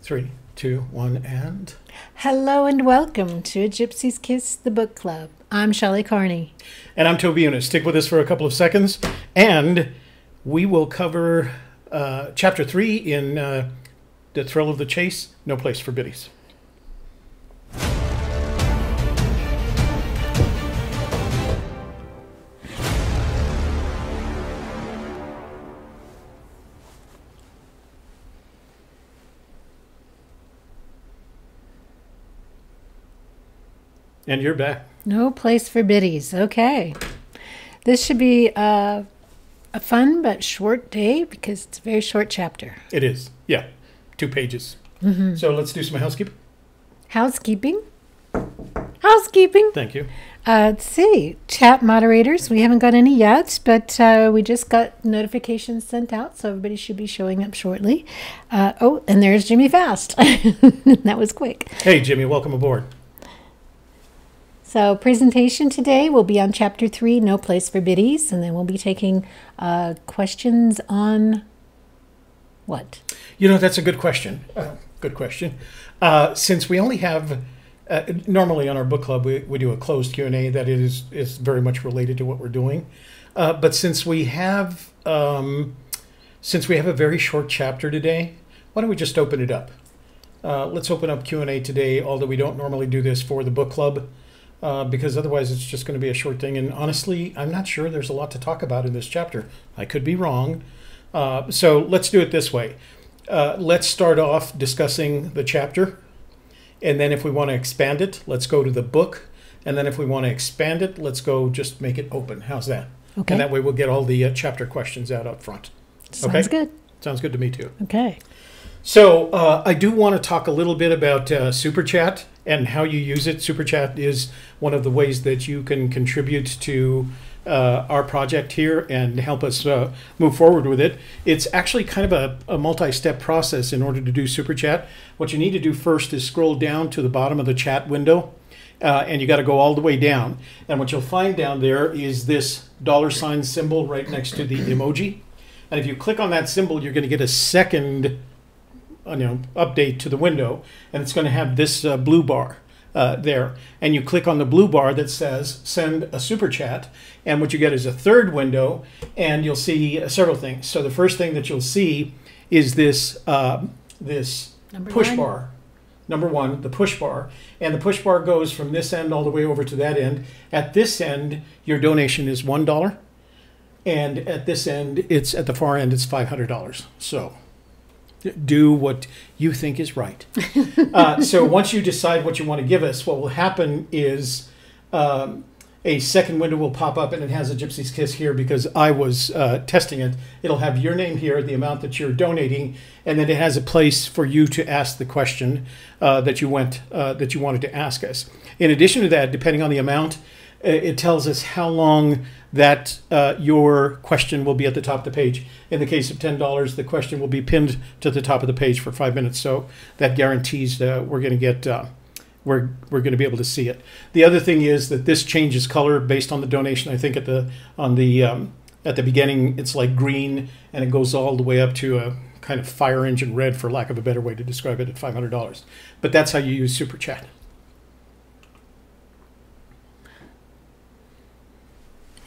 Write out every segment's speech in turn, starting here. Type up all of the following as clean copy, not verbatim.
3, 2, 1, and... Hello and welcome to Gypsy Kiss, the book club. I'm Shelley Carney. And I'm Toby Eunice. Stick with us for a couple of seconds, and we will cover Chapter 3 in The Thrill of the Chase, No Place for Biddies. And you're back. No Place for Biddies. Okay. This should be a fun but short day because it's a very short chapter. It is. Yeah. 2 pages. So let's do some housekeeping. Housekeeping. Housekeeping. Thank you. Let's see. Chat moderators. We haven't got any yet, but we just got notifications sent out, so everybody should be showing up shortly. Oh, and there's Jimmy Fast. That was quick. Hey, Jimmy. Welcome aboard. So presentation today will be on Chapter 3, No Place for Biddies, and then we'll be taking questions on what? You know, that's a good question. Good question. Since we only have, normally on our book club, we do a closed Q&A that is very much related to what we're doing. But since we have a very short chapter today, why don't we just open it up? Let's open up Q&A today, although we don't normally do this for the book club. Because otherwise it's just going to be a short thing. And honestly, I'm not sure there's a lot to talk about in this chapter. I could be wrong. So let's do it this way. Let's start off discussing the chapter. And then if we want to expand it, let's go to the book. And then if we want to expand it, let's go just make it open. How's that? Okay. And that way we'll get all the chapter questions out up front. Sounds good. Sounds good to me too. Okay. So I do want to talk a little bit about Super Chat and how you use it. Super Chat is one of the ways that you can contribute to our project here and help us move forward with it. It's actually kind of a multi-step process in order to do Super Chat. What you need to do first is scroll down to the bottom of the chat window, and you got to go all the way down. And what you'll find down there is this $ symbol right next to the emoji. And if you click on that symbol, you're going to get a second update to the window, and it's going to have this blue bar there, and you click on the blue bar that says send a super chat, and what you get is a third window, and you'll see several things. So the first thing that you'll see is this push bar. Number 1, the push bar, and the push bar goes from this end all the way over to that end. At this end, your donation is $1, and at this end, at the far end, it's $500. So do what you think is right. So once you decide what you want to give us, what will happen is a second window will pop up, and it has a Gypsy's Kiss here because I was testing it. It'll have your name here, the amount that you're donating, and then it has a place for you to ask the question that you wanted to ask us. In addition to that, depending on the amount, it tells us how long that your question will be at the top of the page. In the case of $10, the question will be pinned to the top of the page for 5 minutes. So that guarantees we're going to get we're going to be able to see it. The other thing is that this changes color based on the donation. I think at the beginning it's like green, and it goes all the way up to a kind of fire engine red, for lack of a better way to describe it, at $500. But that's how you use Super Chat.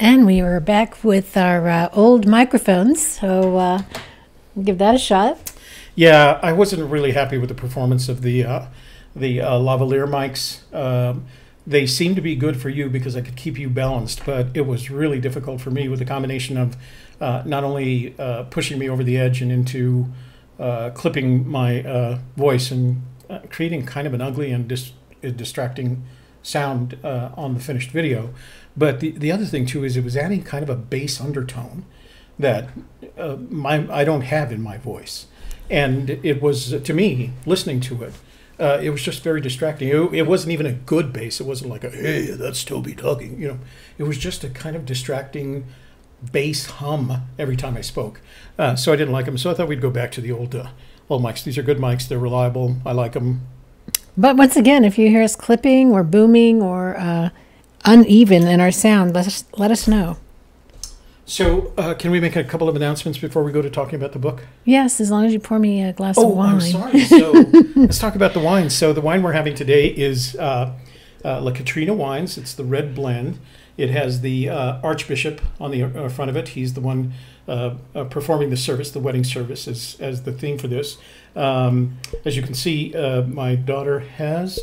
And we are back with our old microphones, so we'll give that a shot. Yeah, I wasn't really happy with the performance of the lavalier mics. They seem to be good for you because I could keep you balanced, but it was really difficult for me with the combination of not only pushing me over the edge and into clipping my voice and creating kind of an ugly and distracting sound on the finished video. But the other thing too is it was adding kind of a bass undertone that I don't have in my voice, and it was, to me, listening to it, it was just very distracting. It wasn't even a good bass. It wasn't like a hey, that's Toby talking. It was just a kind of distracting bass hum every time I spoke. So I didn't like them. So I thought we'd go back to the old mics. These are good mics. They're reliable. I like them. But once again, if you hear us clipping or booming or uneven in our sound, let us know. So, can we make a couple of announcements before we go to talking about the book? Yes, as long as you pour me a glass of Oh, wine. I'm sorry. So, let's talk about the wine. So, the wine we're having today is La Katrina Wines. It's the red blend. It has the Archbishop on the front of it. He's the one performing the service, the wedding service, as the theme for this. As you can see, my daughter has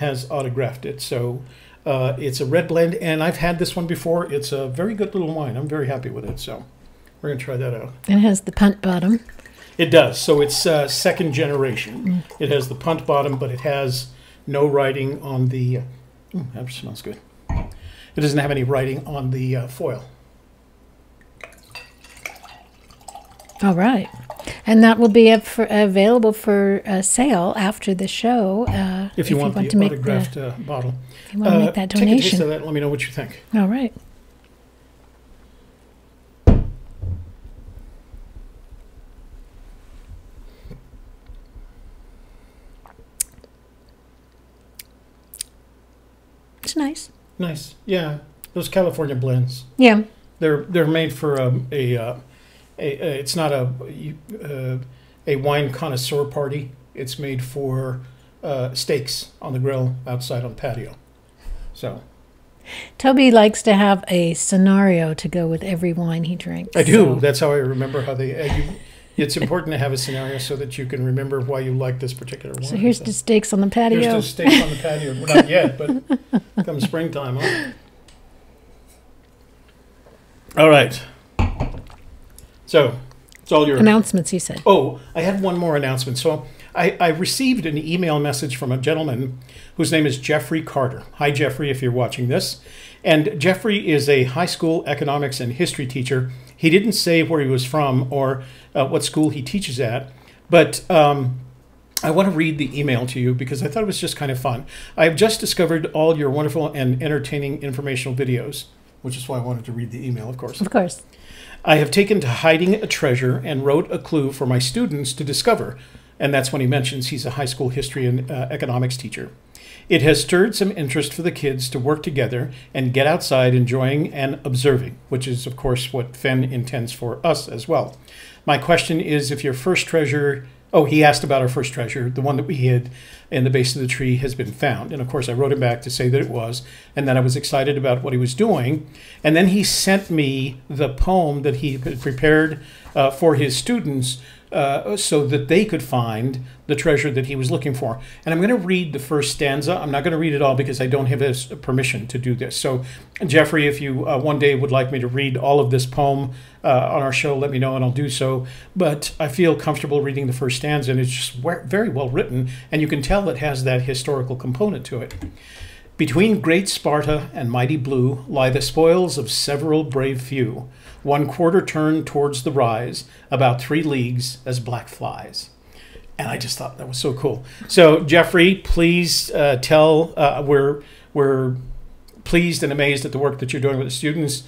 autographed it. So it's a red blend, and I've had this one before. It's a very good little wine. I'm very happy with it. So we're going to try that out. It has the punt bottom. It does. So it's second generation. It has the punt bottom, but it has no writing on the... that smells good. It doesn't have any writing on the foil. All right. And that will be available for sale after the show. If you want the autographed bottle. If you want to make that donation. Take a taste of that and let me know what you think. All right. It's nice. Nice. Yeah. Those California blends. Yeah. They're made for it's not a wine connoisseur party. It's made for steaks on the grill outside on the patio. So Toby likes to have a scenario to go with every wine he drinks. I do. So. That's how I remember how they. It's important to have a scenario so that you can remember why you like this particular wine. So here's the steaks on the patio. Here's the steaks on the patio. Well, not yet, but come springtime, huh? All right. So it's all your announcements, you said. Oh, I had one more announcement. So I received an email message from a gentleman whose name is Jeffrey Carter. Hi, Jeffrey, if you're watching this. And Jeffrey is a high school economics and history teacher. He didn't say where he was from or what school he teaches at, but I want to read the email to you because I thought it was just kind of fun. I have just discovered all your wonderful and entertaining informational videos, which is why I wanted to read the email, of course. Of course. I have taken to hiding a treasure and wrote a clue for my students to discover. And that's when he mentions he's a high school history and economics teacher. It has stirred some interest for the kids to work together and get outside enjoying and observing, which is, of course, what Fenn intends for us as well. My question is if your first treasure... Oh, he asked about our first treasure, the one that we hid in the base of the tree has been found. And, of course, I wrote him back to say that it was, and that I was excited about what he was doing. And then he sent me the poem that he had prepared for his students so that they could find the treasure that he was looking for. And I'm going to read the first stanza. I'm not going to read it all because I don't have his permission to do this. So, Jeffrey, if you one day would like me to read all of this poem on our show, let me know and I'll do so. But I feel comfortable reading the first stanza, and it's just very well written, and you can tell it has that historical component to it. Between great Sparta and mighty Blue lie the spoils of several brave few. 1/4 turned towards the rise, about 3 leagues as black flies. And I just thought that was so cool. So, Jeffrey, please tell, we're pleased and amazed at the work that you're doing with the students.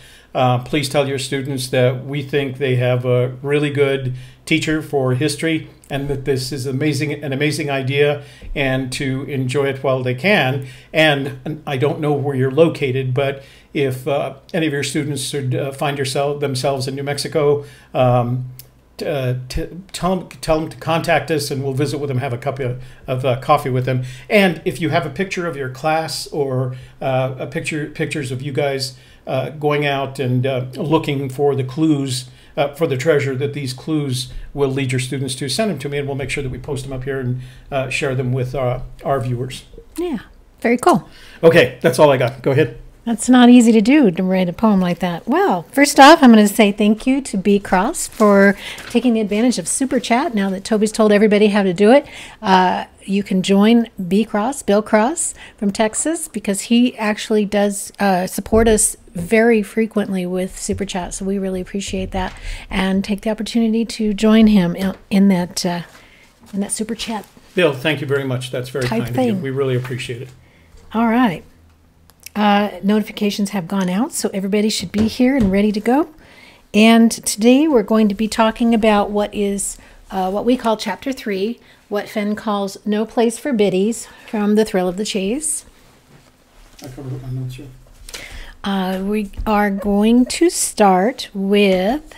Please tell your students that we think they have a really good teacher for history and that this is an amazing idea, and to enjoy it while they can. And I don't know where you're located, but if any of your students should find themselves in New Mexico, tell them to contact us, and we'll visit with them, have a cup of coffee with them. And if you have a picture of your class or pictures of you guys going out and looking for the clues for the treasure that these clues will lead your students to, send them to me, and we'll make sure that we post them up here and share them with our viewers. Yeah, very cool. Okay, that's all I got. Go ahead. That's not easy to do, to write a poem like that. Well, first off, I'm going to say thank you to B Cross for taking advantage of Super Chat. Now that Toby's told everybody how to do it, you can join B Cross, Bill Cross from Texas, because he actually does support us very frequently with Super Chat. So we really appreciate that, and take the opportunity to join him in that Super Chat. Bill, thank you very much. That's very kind of you. We really appreciate it. All right. Notifications have gone out, so everybody should be here and ready to go. And today we're going to be talking about what we call Chapter 3, what Fenn calls No Place for Biddies, from The Thrill of the Chase. I covered up my notes here. We are going to start with,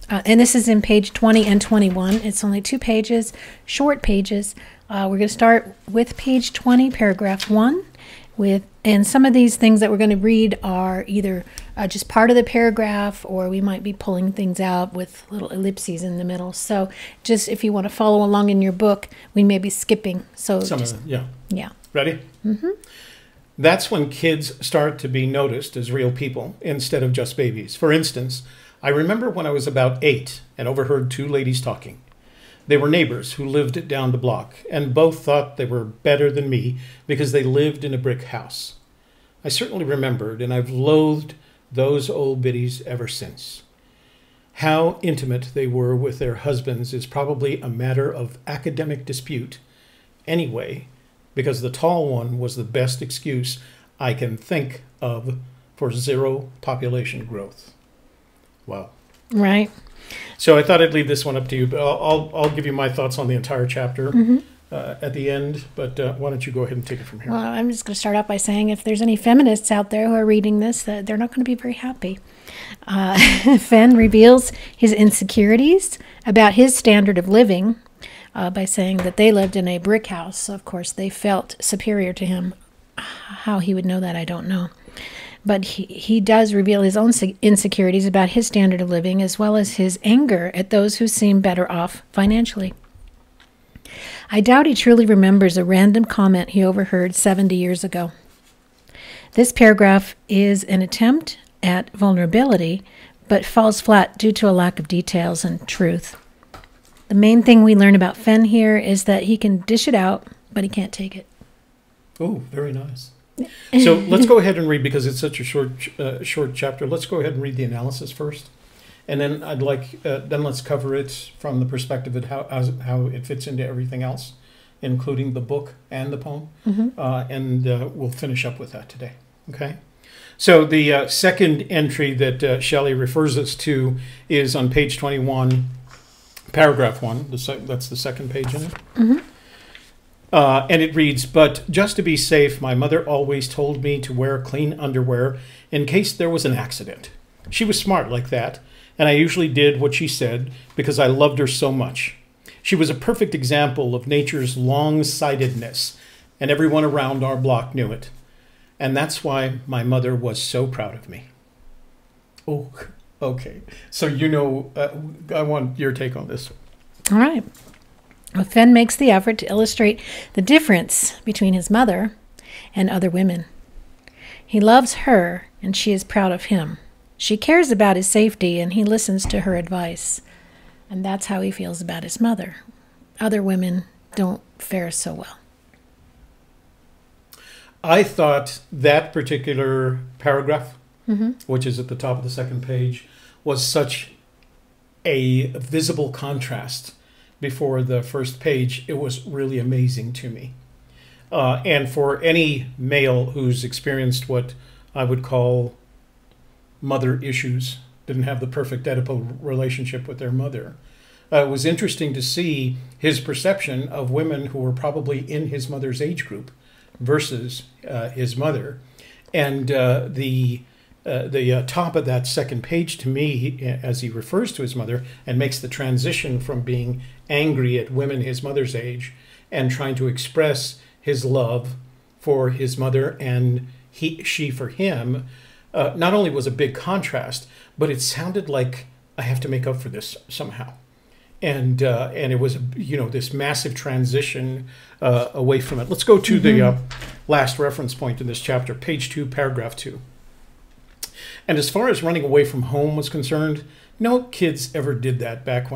and this is in page 20 and 21. It's only 2 pages, short pages. We're going to start with page 20, paragraph 1. And some of these things that we're going to read are either just part of the paragraph, or we might be pulling things out with little ellipses in the middle. So just if you want to follow along in your book, we may be skipping. So Some of them, yeah. Yeah. Ready? Mm-hmm. That's when kids start to be noticed as real people instead of just babies. For instance, I remember when I was about 8 and overheard 2 ladies talking. They were neighbors who lived down the block, and both thought they were better than me because they lived in a brick house. I certainly remembered, and I've loathed those old biddies ever since. How intimate they were with their husbands is probably a matter of academic dispute anyway, because the tall one was the best excuse I can think of for zero population growth. Wow. Right. So I thought I'd leave this one up to you, but I'll give you my thoughts on the entire chapter at the end. But why don't you go ahead and take it from here? Well, I'm just going to start out by saying if there's any feminists out there who are reading this, that they're not going to be very happy. Fenn reveals his insecurities about his standard of living by saying that they lived in a brick house. So of course, they felt superior to him. How he would know that, I don't know. But he does reveal his own insecurities about his standard of living, as well as his anger at those who seem better off financially. I doubt he truly remembers a random comment he overheard 70 years ago. This paragraph is an attempt at vulnerability, but falls flat due to a lack of details and truth. The main thing we learn about Fenn here is that he can dish it out, but he can't take it. Oh, very nice. So let's go ahead and read, because it's such a short chapter. Let's go ahead and read the analysis first, and then I'd like then let's cover it from the perspective of how it fits into everything else, including the book and the poem, and we'll finish up with that today. Okay. So the second entry that Shelley refers us to is on page 21, paragraph 1. That's the second page in it. Mm-hmm. And it reads, "But just to be safe, my mother always told me to wear clean underwear in case there was an accident. She was smart like that, and I usually did what she said because I loved her so much. She was a perfect example of nature's long-sightedness, and everyone around our block knew it. And that's why my mother was so proud of me." Oh, okay. So I want your take on this. All right. Well, Fenn makes the effort to illustrate the difference between his mother and other women. He loves her, and she is proud of him. She cares about his safety, and he listens to her advice. And that's how he feels about his mother. Other women don't fare so well. I thought that particular paragraph, which is at the top of the second page, was such a visible contrast before the first page. It was really amazing to me. And for any male who's experienced what I would call mother issues, didn't have the perfect Oedipal relationship with their mother, it was interesting to see his perception of women who were probably in his mother's age group versus his mother. And the top of that second page, to me, as he refers to his mother and makes the transition from being angry at women his mother's age and trying to express his love for his mother and she for him, not only was a big contrast, but it sounded like I have to make up for this somehow. And it was, this massive transition away from it. Let's go to the last reference point in this chapter, page 2, paragraph 2. "And as far as running away from home was concerned, no kids ever did that back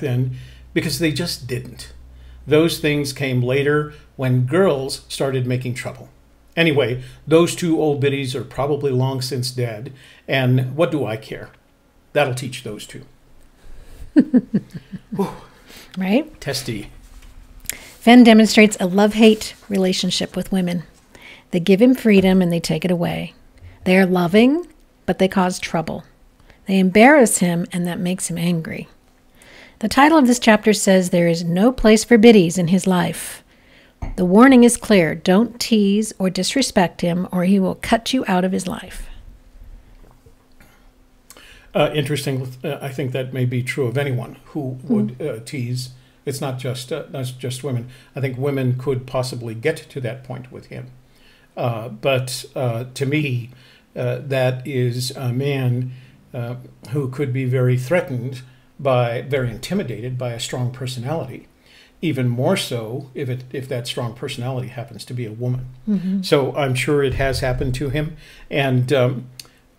then, because they just didn't. Those things came later when girls started making trouble. Anyway, those 2 old biddies are probably long since dead, and what do I care? That'll teach those 2. Right? Testy. Fenn demonstrates a love-hate relationship with women. They give him freedom and they take it away. They are loving, but they cause trouble. They embarrass him, and that makes him angry. The title of this chapter says there is no place for biddies in his life. The warning is clear. Don't tease or disrespect him, or he will cut you out of his life. Interesting. I think that may be true of anyone who would tease. It's not just women. I think women could possibly get to that point with him. But to me, that is a man who could be very threatened very intimidated by a strong personality. Even more so if that strong personality happens to be a woman. Mm-hmm. So I'm sure it has happened to him. And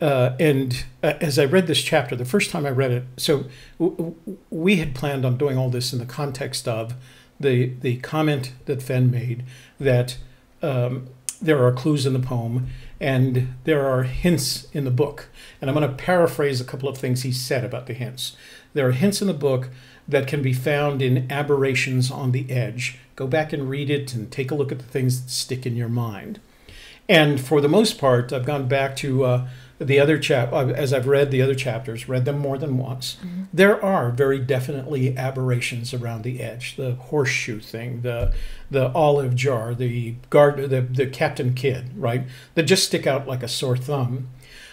as I read this chapter, the first time I read it, so we had planned on doing all this in the context of the comment that Fenn made that there are clues in the poem and there are hints in the book. And I'm going to paraphrase a couple of things he said about the hints. There are hints in the book that can be found in Aberrations on the Edge. Go back and read it and take a look at the things that stick in your mind. And for the most part, I've gone back to the other as I've read the other chapters, read them more than once. Mm-hmm. There are very definitely aberrations around the edge. The horseshoe thing, the olive jar, the Captain Kidd, right? That just stick out like a sore thumb.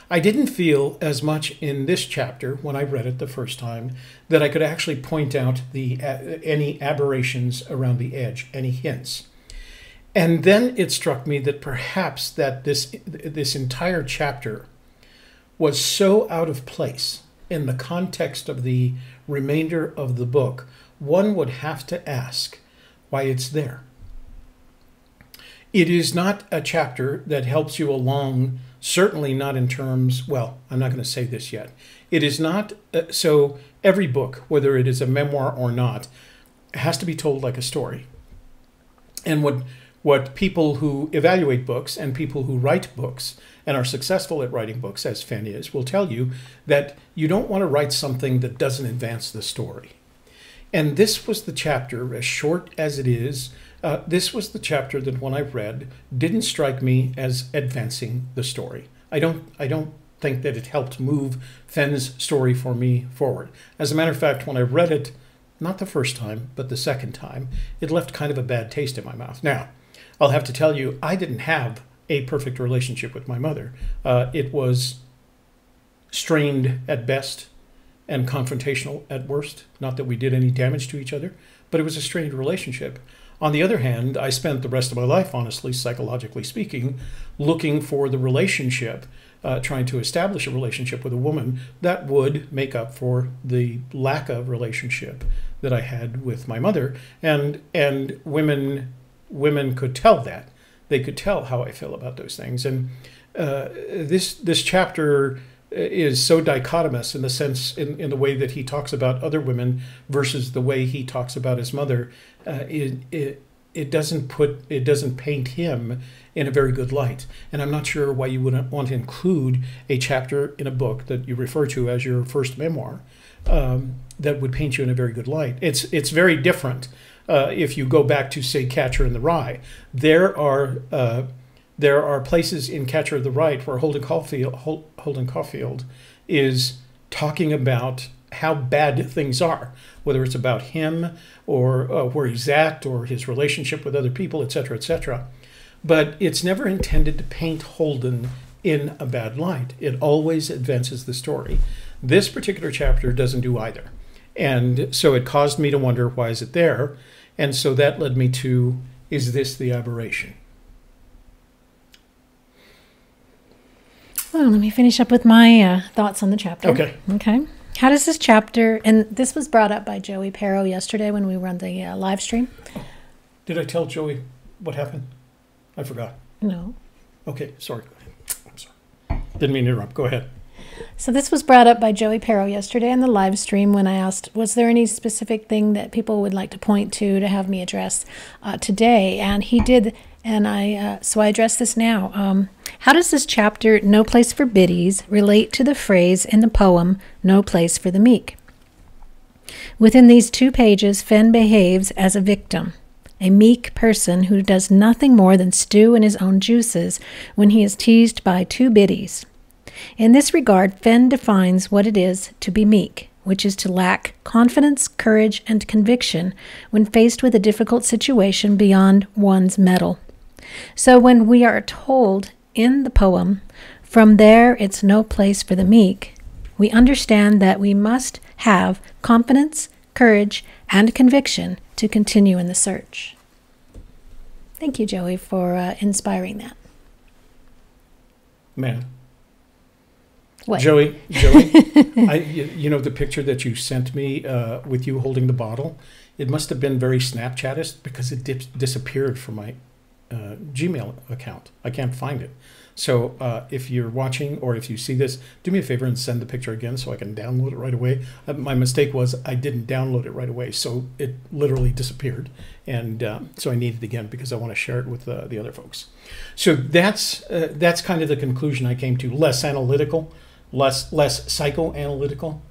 I didn't feel as much in this chapter when I read it the first time that I could actually point out any aberrations around the edge, any hints. And then it struck me that perhaps that this entire chapter was so out of place in the context of the remainder of the book, one would have to ask why it's there. It is not a chapter that helps you along, certainly not in terms, well, I'm not going to say this yet. It is not, so every book, whether it is a memoir or not, has to be told like a story. And what people who evaluate books and people who write books and are successful at writing books, as Fenn is, will tell you that you don't want to write something that doesn't advance the story. And this was the chapter, as short as it is, this was the chapter that when I read didn't strike me as advancing the story. I don't think that it helped move Fenn's story for me forward. As a matter of fact, when I read it, not the first time, but the second time, it left kind of a bad taste in my mouth. Now, I'll have to tell you, I didn't have a perfect relationship with my mother. It was strained at best and confrontational at worst. Not that we did any damage to each other, but it was a strained relationship. On the other hand, I spent the rest of my life, honestly, psychologically speaking, looking for the relationship, trying to establish a relationship with a woman that would make up for the lack of relationship that I had with my mother. And women could tell that. They could tell how I feel about those things. And this chapter is so dichotomous in the sense, in the way that he talks about other women versus the way he talks about his mother. It doesn't paint him in a very good light. And I'm not sure why you wouldn't want to include a chapter in a book that you refer to as your first memoir that would paint you in a very good light. It's very different. If you go back to, say, Catcher in the Rye, there are places in Catcher in the Rye where Holden Caulfield is talking about how bad things are, whether it's about him or where he's at or his relationship with other people, etc., etc. But it's never intended to paint Holden in a bad light. It always advances the story. This particular chapter doesn't do either. And so it caused me to wonder, why is it there? And so that led me to, is this the aberration? Well, let me finish up with my thoughts on the chapter. Okay. How does this chapter, and this was brought up by Joey Perro yesterday when we run the live stream. Did I tell Joey what happened? I forgot. No. Okay, sorry. I'm sorry. Didn't mean to interrupt. Go ahead. So this was brought up by Joey Perro yesterday in the live stream when I asked, was there any specific thing that people would like to point to have me address today? And he did, and so I address this now. How does this chapter, No Place for Biddies, relate to the phrase in the poem, No Place for the Meek? Within these 2 pages, Fenn behaves as a victim, a meek person who does nothing more than stew in his own juices when he is teased by 2 biddies. In this regard, Fenn defines what it is to be meek, which is to lack confidence, courage, and conviction when faced with a difficult situation beyond one's mettle. So when we are told in the poem, "From there it's no place for the meek," we understand that we must have confidence, courage, and conviction to continue in the search. Thank you, Joey, for inspiring that. Man. What? Joey, you know the picture that you sent me with you holding the bottle? It must have been very Snapchatist because it disappeared from my Gmail account. I can't find it. So if you're watching or if you see this, do me a favor and send the picture again so I can download it right away. My mistake was I didn't download it right away, so it literally disappeared. And so I need it again because I want to share it with the other folks. So that's kind of the conclusion I came to. Less analytical, less psychoanalytical.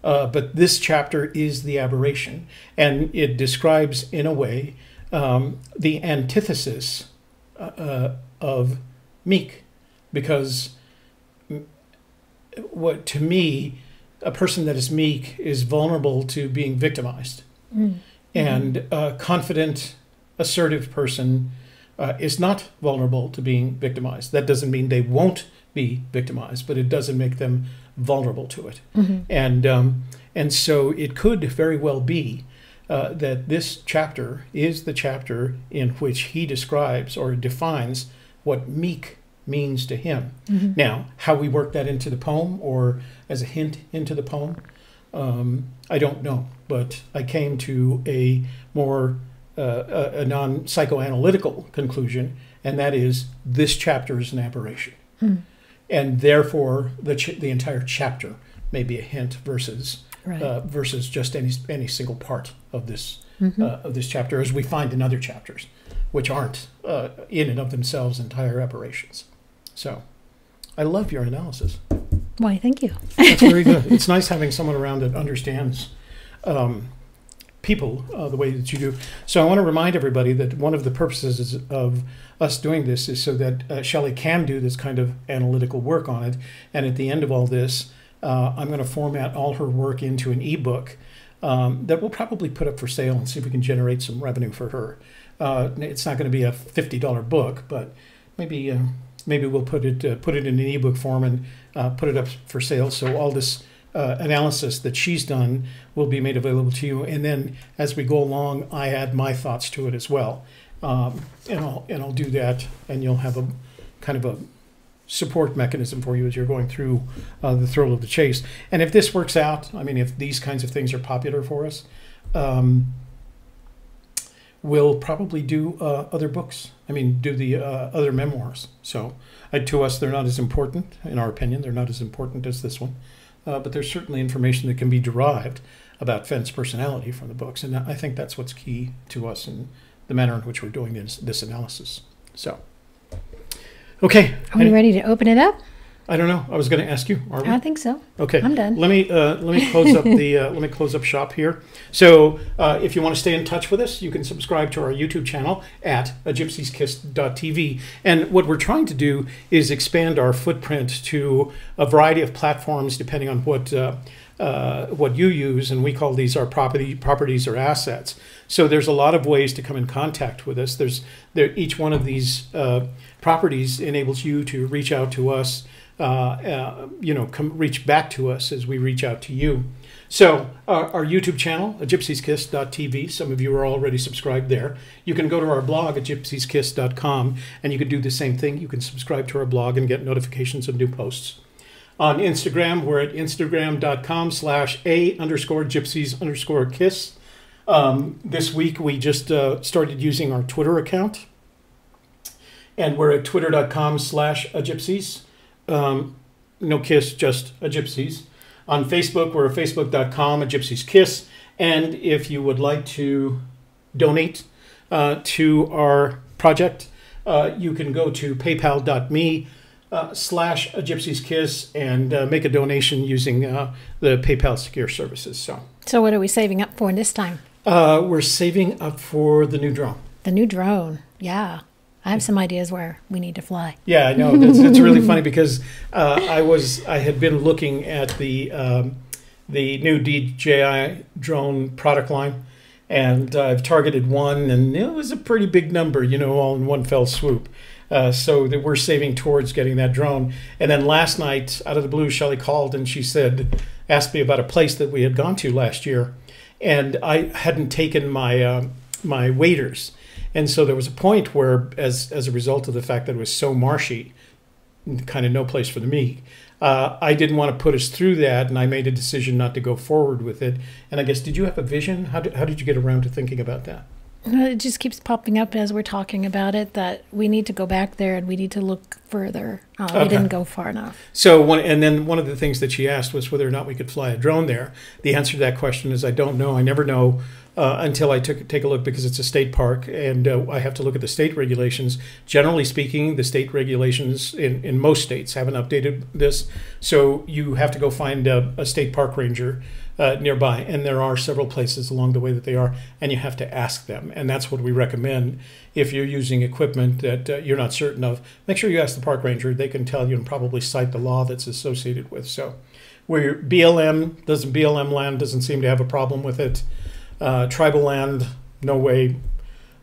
But this chapter is the aberration. And it describes, in a way, the antithesis of meek. Because what to me, a person that is meek is vulnerable to being victimized. Mm-hmm. And a confident, assertive person is not vulnerable to being victimized. That doesn't mean they won't be victimized, but it doesn't make them vulnerable to it. Mm-hmm. And so it could very well be that this chapter is the chapter in which he describes or defines what meek means to him. Mm-hmm. Now, how we work that into the poem or as a hint into the poem, I don't know. But I came to a more a non-psychoanalytical conclusion, and that is this chapter is an aberration. Mm. And therefore, the entire chapter may be a hint versus just any single part of this chapter, as we find in other chapters, which aren't in and of themselves entire aberrations. So, I love your analysis. Why, thank you. That's very good. It's nice having someone around that understands people the way that you do. So I want to remind everybody that one of the purposes of us doing this is so that Shelley can do this kind of analytical work on it. And at the end of all this, I'm going to format all her work into an ebook that we'll probably put up for sale and see if we can generate some revenue for her. It's not going to be a $50 book, but maybe we'll put it in an ebook form and put it up for sale. So all this analysis that she's done will be made available to you. And then as we go along, I add my thoughts to it as well. And I'll do that, and you'll have a kind of a support mechanism for you as you're going through the thrill of the chase. And if this works out, I mean, if these kinds of things are popular for us, we'll probably do other books. I mean, do the other memoirs. So to us, they're not as important, in our opinion. They're not as important as this one. But there's certainly information that can be derived about Fenn's personality from the books. And I think that's what's key to us in the manner in which we're doing this analysis. So, okay. Are we ready to open it up? I don't know. I was going to ask you. Are we? I think so. Okay. I'm done. Let me close up the let me close up shop here. So if you want to stay in touch with us, you can subscribe to our YouTube channel at gypsieskiss.tv. And what we're trying to do is expand our footprint to a variety of platforms, depending on what you use, and we call these our properties or assets. So there's a lot of ways to come in contact with us. Each one of these properties enables you to reach out to us. Reach back to us as we reach out to you. So our YouTube channel, gypsieskiss.tv, some of you are already subscribed there. You can go to our blog at gypsieskiss.com, and you can do the same thing. You can subscribe to our blog and get notifications of new posts. On Instagram, we're at instagram.com/a_gypsies_kiss. This week, we just started using our Twitter account, and we're at twitter.com/gypsies. No kiss, just a gypsies. On Facebook, we're at facebook.com/gypsieskiss. And if you would like to donate to our project, you can go to paypal.me/gypsieskiss and make a donation using the PayPal secure services. So what are we saving up for this time? We're saving up for the new drone. The new drone, yeah. I have some ideas where we need to fly. Yeah, I know. It's really funny because I had been looking at the the new DJI drone product line, and I've targeted one, and it was a pretty big number, you know, all in one fell swoop. So that we're saving towards getting that drone. And then last night, out of the blue, Shelley called and she said, asked me about a place that we had gone to last year, and I hadn't taken my my waders, and so there was a point where, as a result of the fact that it was so marshy, kind of no place for the meat, I didn't want to put us through that, and I made a decision not to go forward with it. And I guess, did you have a vision? How did you get around to thinking about that? It just keeps popping up as we're talking about it that we need to go back there and we need to look further. We didn't go far enough. So then one of the things that she asked was whether or not we could fly a drone there. The answer to that question is I don't know. I never know until I take a look, because it's a state park, and I have to look at the state regulations. Generally speaking, the state regulations in most states haven't updated this. So you have to go find a state park ranger nearby, and there are several places along the way that they are, and you have to ask them. And that's what we recommend. If you're using equipment that you're not certain of, make sure you ask the park ranger. They can tell you and probably cite the law that's associated with. So where BLM land doesn't seem to have a problem with it. Tribal land, no way.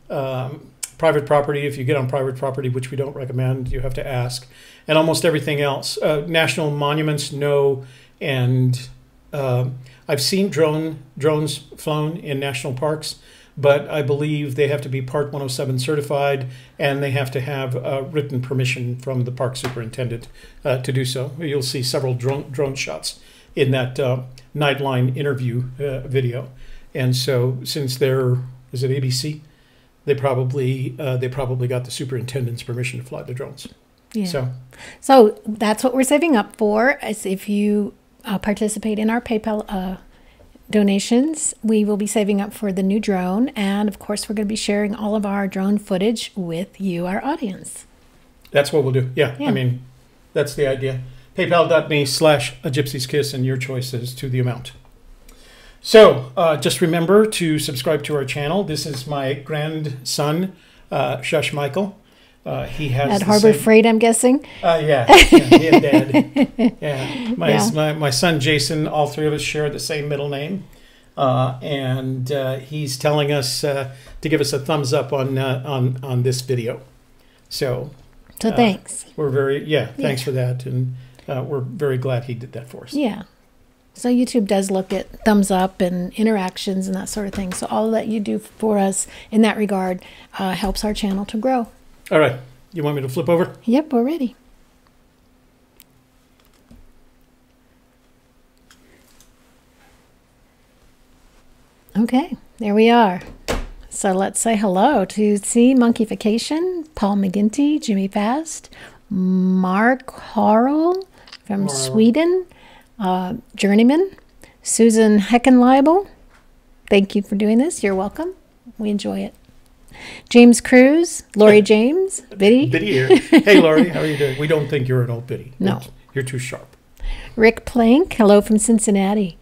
Private property, if you get on private property, which we don't recommend, you have to ask. And almost everything else. National monuments, no. And I've seen drones flown in national parks, but I believe they have to be Part 107 certified, and they have to have written permission from the park superintendent to do so. You'll see several drone shots in that Nightline interview video. And so, since is it ABC? They probably got the superintendent's permission to fly the drones. Yeah. So that's what we're saving up for. As if you participate in our PayPal donations, we will be saving up for the new drone, and of course we're going to be sharing all of our drone footage with you, our audience. That's what we'll do. Yeah. I mean, that's the idea. PayPal.me/A Gypsy's Kiss, and your choice as to the amount. So just remember to subscribe to our channel. This is my grandson, Shush Michael. He has at Harbor Freight, I'm guessing. Yeah, he and Dad. Yeah, my son Jason. All three of us share the same middle name, and he's telling us to give us a thumbs up on this video. So thanks. We're thanks for that, and we're very glad he did that for us. Yeah. So YouTube does look at thumbs up and interactions and that sort of thing. So all that you do for us in that regard helps our channel to grow. All right. You want me to flip over? Yep, we're ready. Okay, there we are. So let's say hello to Monkeyfication, Paul McGinty, Jimmy Fast, Mark Harrell from Sweden, Journeyman, Susan Heckenleibel. Thank you for doing this. You're welcome. We enjoy it. James Cruz, Lori James, Biddy. Biddy here. Hey, Lori, how are you doing? We don't think you're an old Biddy. No. You're too sharp. Rick Plank, hello from Cincinnati.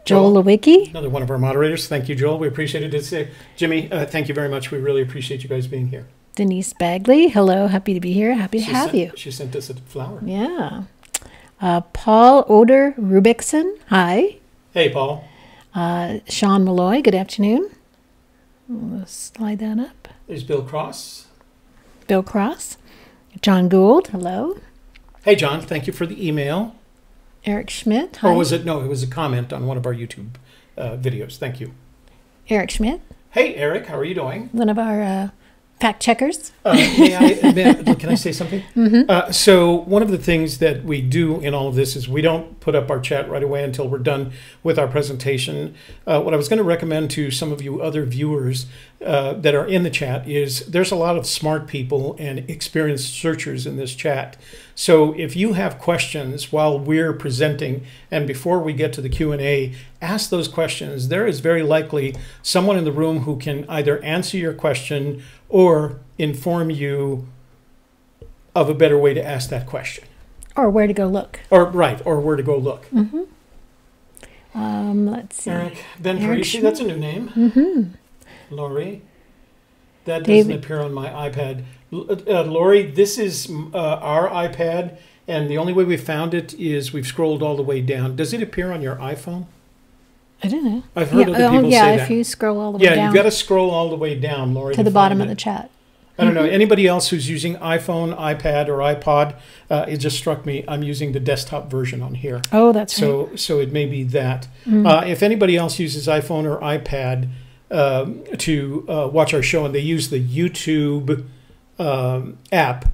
Joel Lewicki. Another one of our moderators. Thank you, Joel. We appreciate it. Jimmy, thank you very much. We really appreciate you guys being here. Denise Bagley, hello. Happy to be here. Happy to have you. She sent us a flower. Yeah. Paul Oder Rubikson, hi. Hey, Paul. Sean Malloy, good afternoon. We'll slide that up. There's Bill Cross. Bill Cross. John Gould, hello. Hey, John, thank you for the email. Eric Schmidt, hi. Or was it? No, it was a comment on one of our YouTube videos. Thank you. Eric Schmidt. Hey, Eric, how are you doing? One of our fact checkers. Can I say something? Mm-hmm. So one of the things that we do in all of this is we don't put up our chat right away until we're done with our presentation. What I was going to recommend to some of you other viewers that are in the chat is there's a lot of smart people and experienced searchers in this chat. So if you have questions while we're presenting and before we get to the Q&A, ask those questions. There is very likely someone in the room who can either answer your question or inform you of a better way to ask that question. Or where to go look. Or where to go look. Mm-hmm. Let's see. Ben Parisi, that's a new name. Mm-hmm. Lori. That doesn't appear on my iPad. Lori, this is our iPad, And the only way we found it is we've scrolled all the way down. Does it appear on your iPhone? I don't know. I've heard other people say that. Yeah, if you scroll all the way Yeah, down. you've got to scroll all the way down, Lori. To the bottom of the chat. I don't know. Anybody else who's using iPhone, iPad, or iPod, it just struck me. I'm using the desktop version on here. Oh, that's right. So it may be that. If anybody else uses iPhone or iPad to watch our show and they use the YouTube app,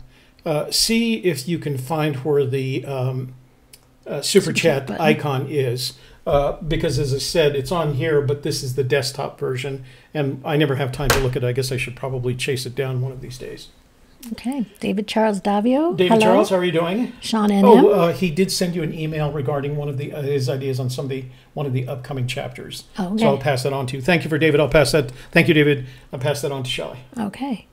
see if you can find where the Super Chat icon is. Because as I said, it's on here, but this is the desktop version, and I never have time to look at it. I guess I should probably chase it down one of these days. Okay. David Charles Davio. David Charles, how are you doing? Sean N.M. He did send you an email regarding one of the his ideas on one of the upcoming chapters. Oh, okay. So I'll pass that on to you. Thank you for David. I'll pass that. Thank you, David. I'll pass that on to Shelley. Okay.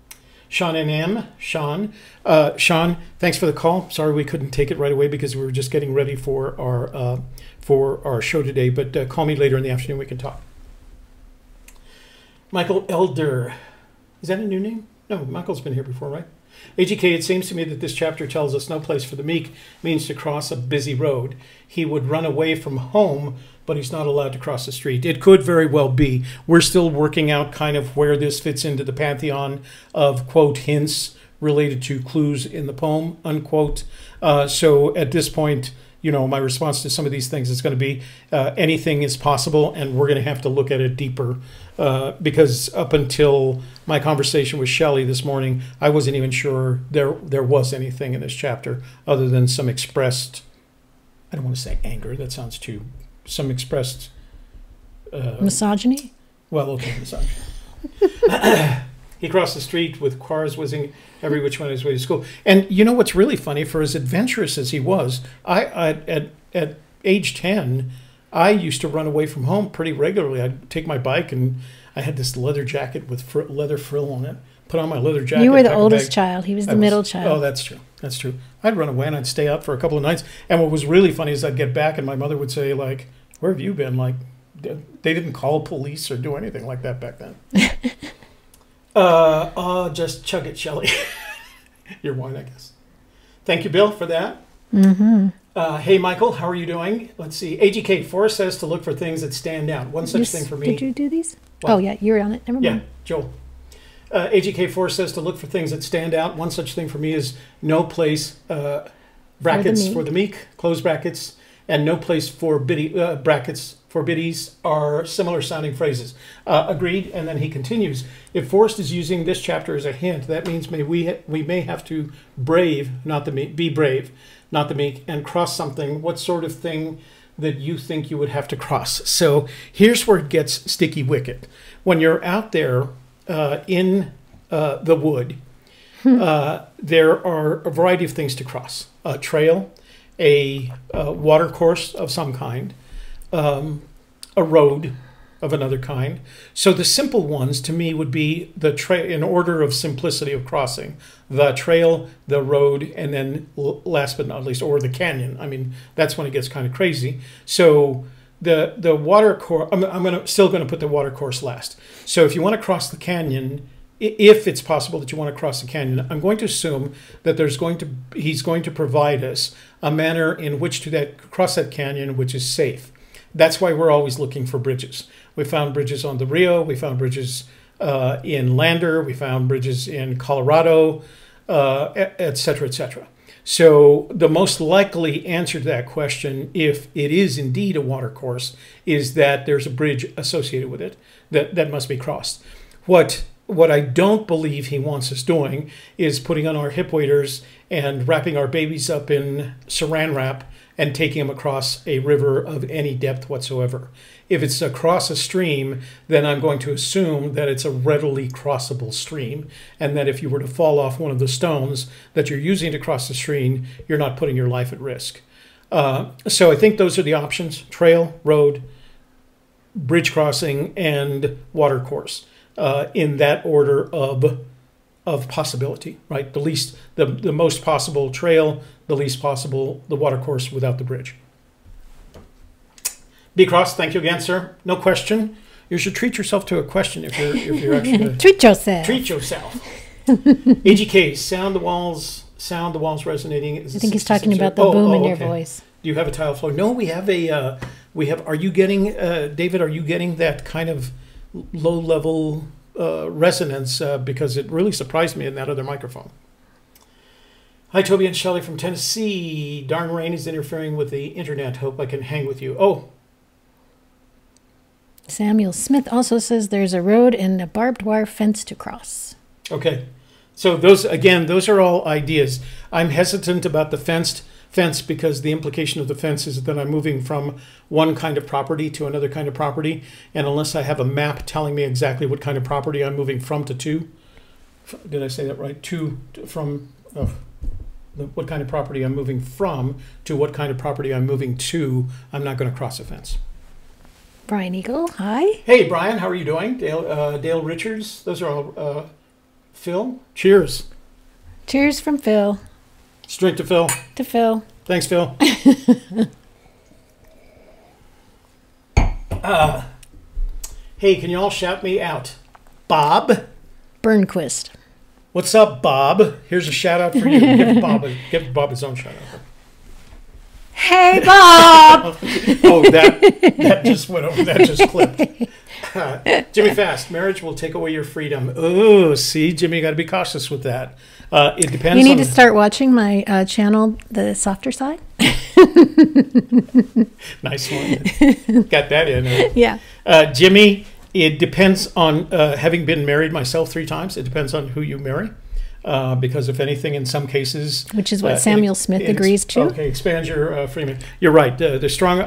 Sean N.M. Sean, thanks for the call. Sorry we couldn't take it right away because we were just getting ready for our show today. But call me later in the afternoon. We can talk. Michael Elder, is that a new name? No, Michael's been here before, right? AGK, it seems to me that this chapter tells us no place for the meek means to cross a busy road. He would run away from home, but he's not allowed to cross the street. It could very well be. We're still working out kind of where this fits into the pantheon of, quote, hints related to clues in the poem, unquote. So at this point, you know, my response to some of these things is going to be anything is possible, and we're going to have to look at it deeper because up until my conversation with Shelley this morning, I wasn't even sure there was anything in this chapter other than some expressed, I don't want to say anger, that sounds too, some expressed... misogyny? Well, okay, misogyny. He crossed the street with cars whizzing every which way on his way to school. And you know what's really funny? For as adventurous as he was, at age 10, I used to run away from home pretty regularly. I'd take my bike, and I had this leather jacket with leather frill on it. Put on my leather jacket. You were the oldest child. He was the middle child. Oh, that's true. That's true. I'd run away, and I'd stay out for a couple of nights. And what was really funny is I'd get back, and my mother would say, like, where have you been? Like, they didn't call police or do anything like that back then. Just chug it, Shelley. Your wine, I guess. Thank you, Bill, for that. Mm-hmm. Hey, Michael, how are you doing? Let's see. AGK, Forrest says to look for things that stand out. One such thing for me. Did you do these? What? Oh, yeah, you're on it. Never mind. Yeah, Joel. AGK Forrest says to look for things that stand out. One such thing for me is no place, brackets for the meek, close brackets, and no place for brackets for biddies are similar sounding phrases. Agreed. And then he continues, if Forrest is using this chapter as a hint, that means we may have to be brave, not the meek, and cross something. What sort of thing that you think you would have to cross? So here's where it gets sticky wicket. When you're out there in the wood, there are a variety of things to cross. A trail, a water course of some kind, a road of another kind. So the simple ones to me would be the trail in order of simplicity of crossing: the trail, the road, and then last but not least, or the canyon. I mean, that's when it gets kind of crazy. So the water course, I'm still going to put the water course last. So if you want to cross the canyon, if it's possible that you want to cross the canyon, I'm going to assume that he's going to provide us a manner in which to cross that canyon which is safe. That's why we're always looking for bridges. We found bridges on the Rio. We found bridges in Lander. We found bridges in Colorado, et cetera, et cetera. So the most likely answer to that question, if it is indeed a water course, is that there's a bridge associated with it that must be crossed. What I don't believe he wants us doing is putting on our hip waders and wrapping our babies up in saran wrap and taking them across a river of any depth whatsoever. If it's across a stream, then I'm going to assume that it's a readily crossable stream, and that if you were to fall off one of the stones that you're using to cross the stream, you're not putting your life at risk. So I think those are the options: trail, road, bridge crossing, and water course, in that order of possibility, right? The most possible trail, the least possible the water course without the bridge. B. Cross, thank you again, sir. No question. You should treat yourself to a question if you're actually treat yourself. Treat yourself. AGK, sound, the walls resonating. I think he's talking about the boom in your voice. Do you have a tile floor? No, we have a, are you getting, David, are you getting that kind of low-level resonance? Because it really surprised me in that other microphone. Hi, Toby and Shelley from Tennessee. Darn rain is interfering with the internet. Hope I can hang with you. Oh. Samuel Smith also says there's a road and a barbed wire fence to cross. Okay. So those, again, those are all ideas. I'm hesitant about the fence because the implication of the fence is that I'm moving from one kind of property to another kind of property. And unless I have a map telling me exactly what kind of property I'm moving from to, did I say that right? What kind of property I'm moving from to what kind of property I'm moving to, I'm not going to cross a fence. Brian Eagle, hi. Hey, Brian, how are you doing? Dale Richards, those are all Phil. Cheers. Cheers from Phil. Straight to Phil. To Phil. Thanks, Phil. Hey, can you all shout me out? Bob. Burnquist. What's up, Bob? Here's a shout out for you. Give Bob his own shout out. Hey, Bob! Oh, that just went over. That just clipped. Jimmy Fast, marriage will take away your freedom. Oh, see, Jimmy, you got to be cautious with that. It depends. You need to start watching my channel, The Softer Side. Nice one. Got that in. Yeah. Jimmy, it depends on, having been married myself 3 times, it depends on who you marry. Because if anything, in some cases... Which is what Samuel Smith agrees to. Okay, expand your freedom. You're right. The strong...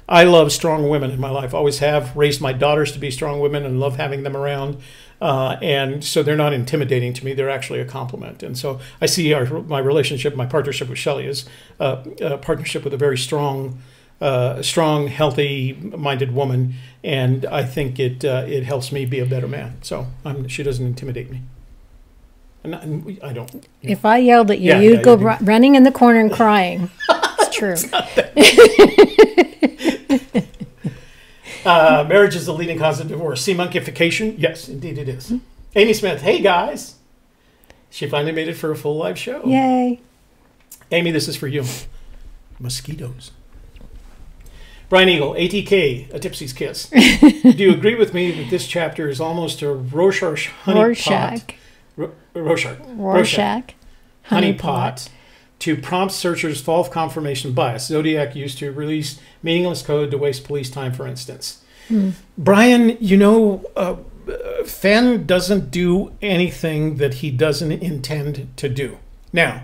I love strong women in my life. Always have. Raised my daughters to be strong women and love having them around. And so they're not intimidating to me. They're actually a compliment. And so I see my relationship, my partnership with Shelley is a partnership with a very strong, healthy-minded woman. And I think it helps me be a better man. So she doesn't intimidate me. And I don't. If I yelled at you, you'd go running in the corner and crying. It's true. Marriage is the leading cause of divorce. See monkification? Yes, indeed it is. Amy Smith, hey guys. She finally made it for a full live show. Yay. Amy, this is for you. Mosquitoes. Brian Eagle, ATK, a Gypsy's Kiss. Do you agree with me that this chapter is almost a Rorschach honeypot? Rorschach honeypot to prompt searchers' false confirmation bias. Zodiac used to release meaningless code to waste police time, for instance. Brian, Fenn doesn't do anything that he doesn't intend to do. Now,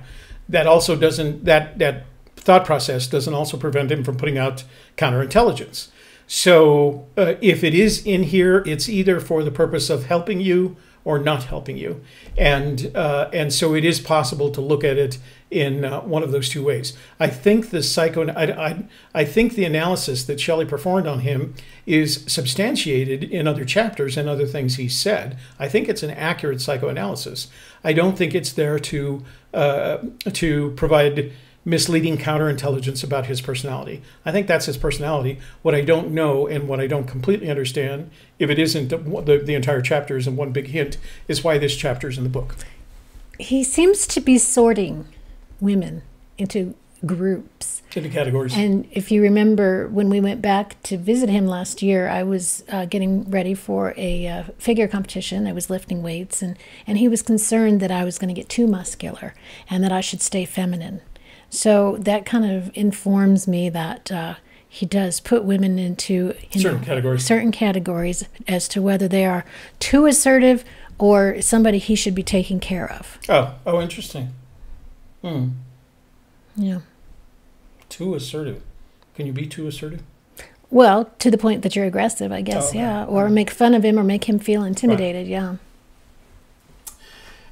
that also doesn't, that thought process doesn't also prevent him from putting out counterintelligence. So if it is in here, it's either for the purpose of helping you or not helping you. And so it is possible to look at it in one of those two ways. I think I think the analysis that Shelley performed on him is substantiated in other chapters and other things he said. I think it's an accurate psychoanalysis. I don't think it's there to provide misleading counterintelligence about his personality. I think that's his personality. What I don't know and what I don't completely understand, if it isn't the entire chapter isn't one big hint, is why this chapter is in the book. He seems to be sorting women into groups. Into categories. And if you remember, when we went back to visit him last year, I was getting ready for a figure competition. I was lifting weights, and he was concerned that I was going to get too muscular and that I should stay feminine. So that kind of informs me that he does put women into certain categories as to whether they are too assertive or somebody he should be taking care of. Oh, interesting. Yeah. Too assertive. Can you be too assertive? Well, to the point that you're aggressive, I guess, okay. Yeah. Or make fun of him or make him feel intimidated, right. Yeah.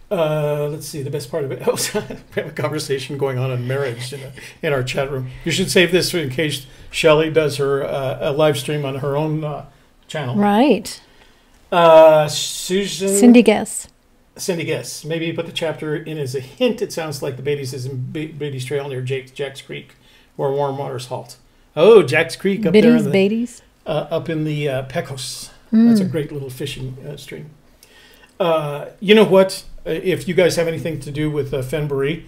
Let's see, the best part of it. We have a conversation going on marriage in our chat room. You should save this in case Shelley does her a live stream on her own channel. Right. Cindy Guess. Cindy Guess. Maybe put the chapter in as a hint. It sounds like the Biddies is in Biddies Trail near Jack's Creek, where warm waters halt. Oh, Jack's Creek up there. Biddies? Up in the Pecos. That's a great little fishing stream. You know what? if you guys have anything to do with Fenbury,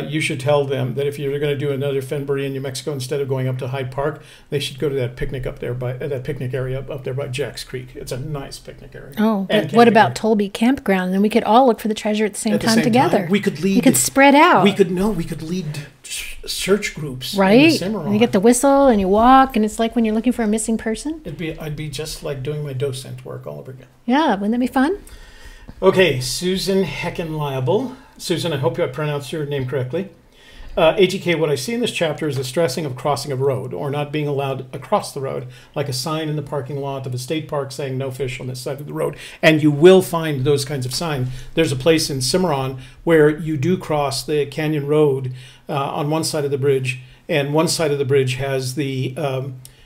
you should tell them that if you're going to do another Fenbury in New Mexico, instead of going up to Hyde Park, they should go to that picnic up there by that picnic area up there by Jack's Creek. It's a nice picnic area. Oh, but what about Tolby Campground? Then we could all look for the treasure at the same time together. We could lead. We could spread out. We could lead search groups. Right. In the Cimarron. You get the whistle and you walk, and it's like when you're looking for a missing person. I'd be just like doing my docent work all over again. Yeah, wouldn't that be fun? Okay, Susan Heckenliable. Susan, I hope I pronounced your name correctly. AGK, what I see in this chapter is the stressing of crossing a road or not being allowed across the road, like a sign in the parking lot of a state park saying no fish on this side of the road. And you will find those kinds of signs. There's a place in Cimarron where you do cross the Canyon Road on one side of the bridge, and one side of the bridge has the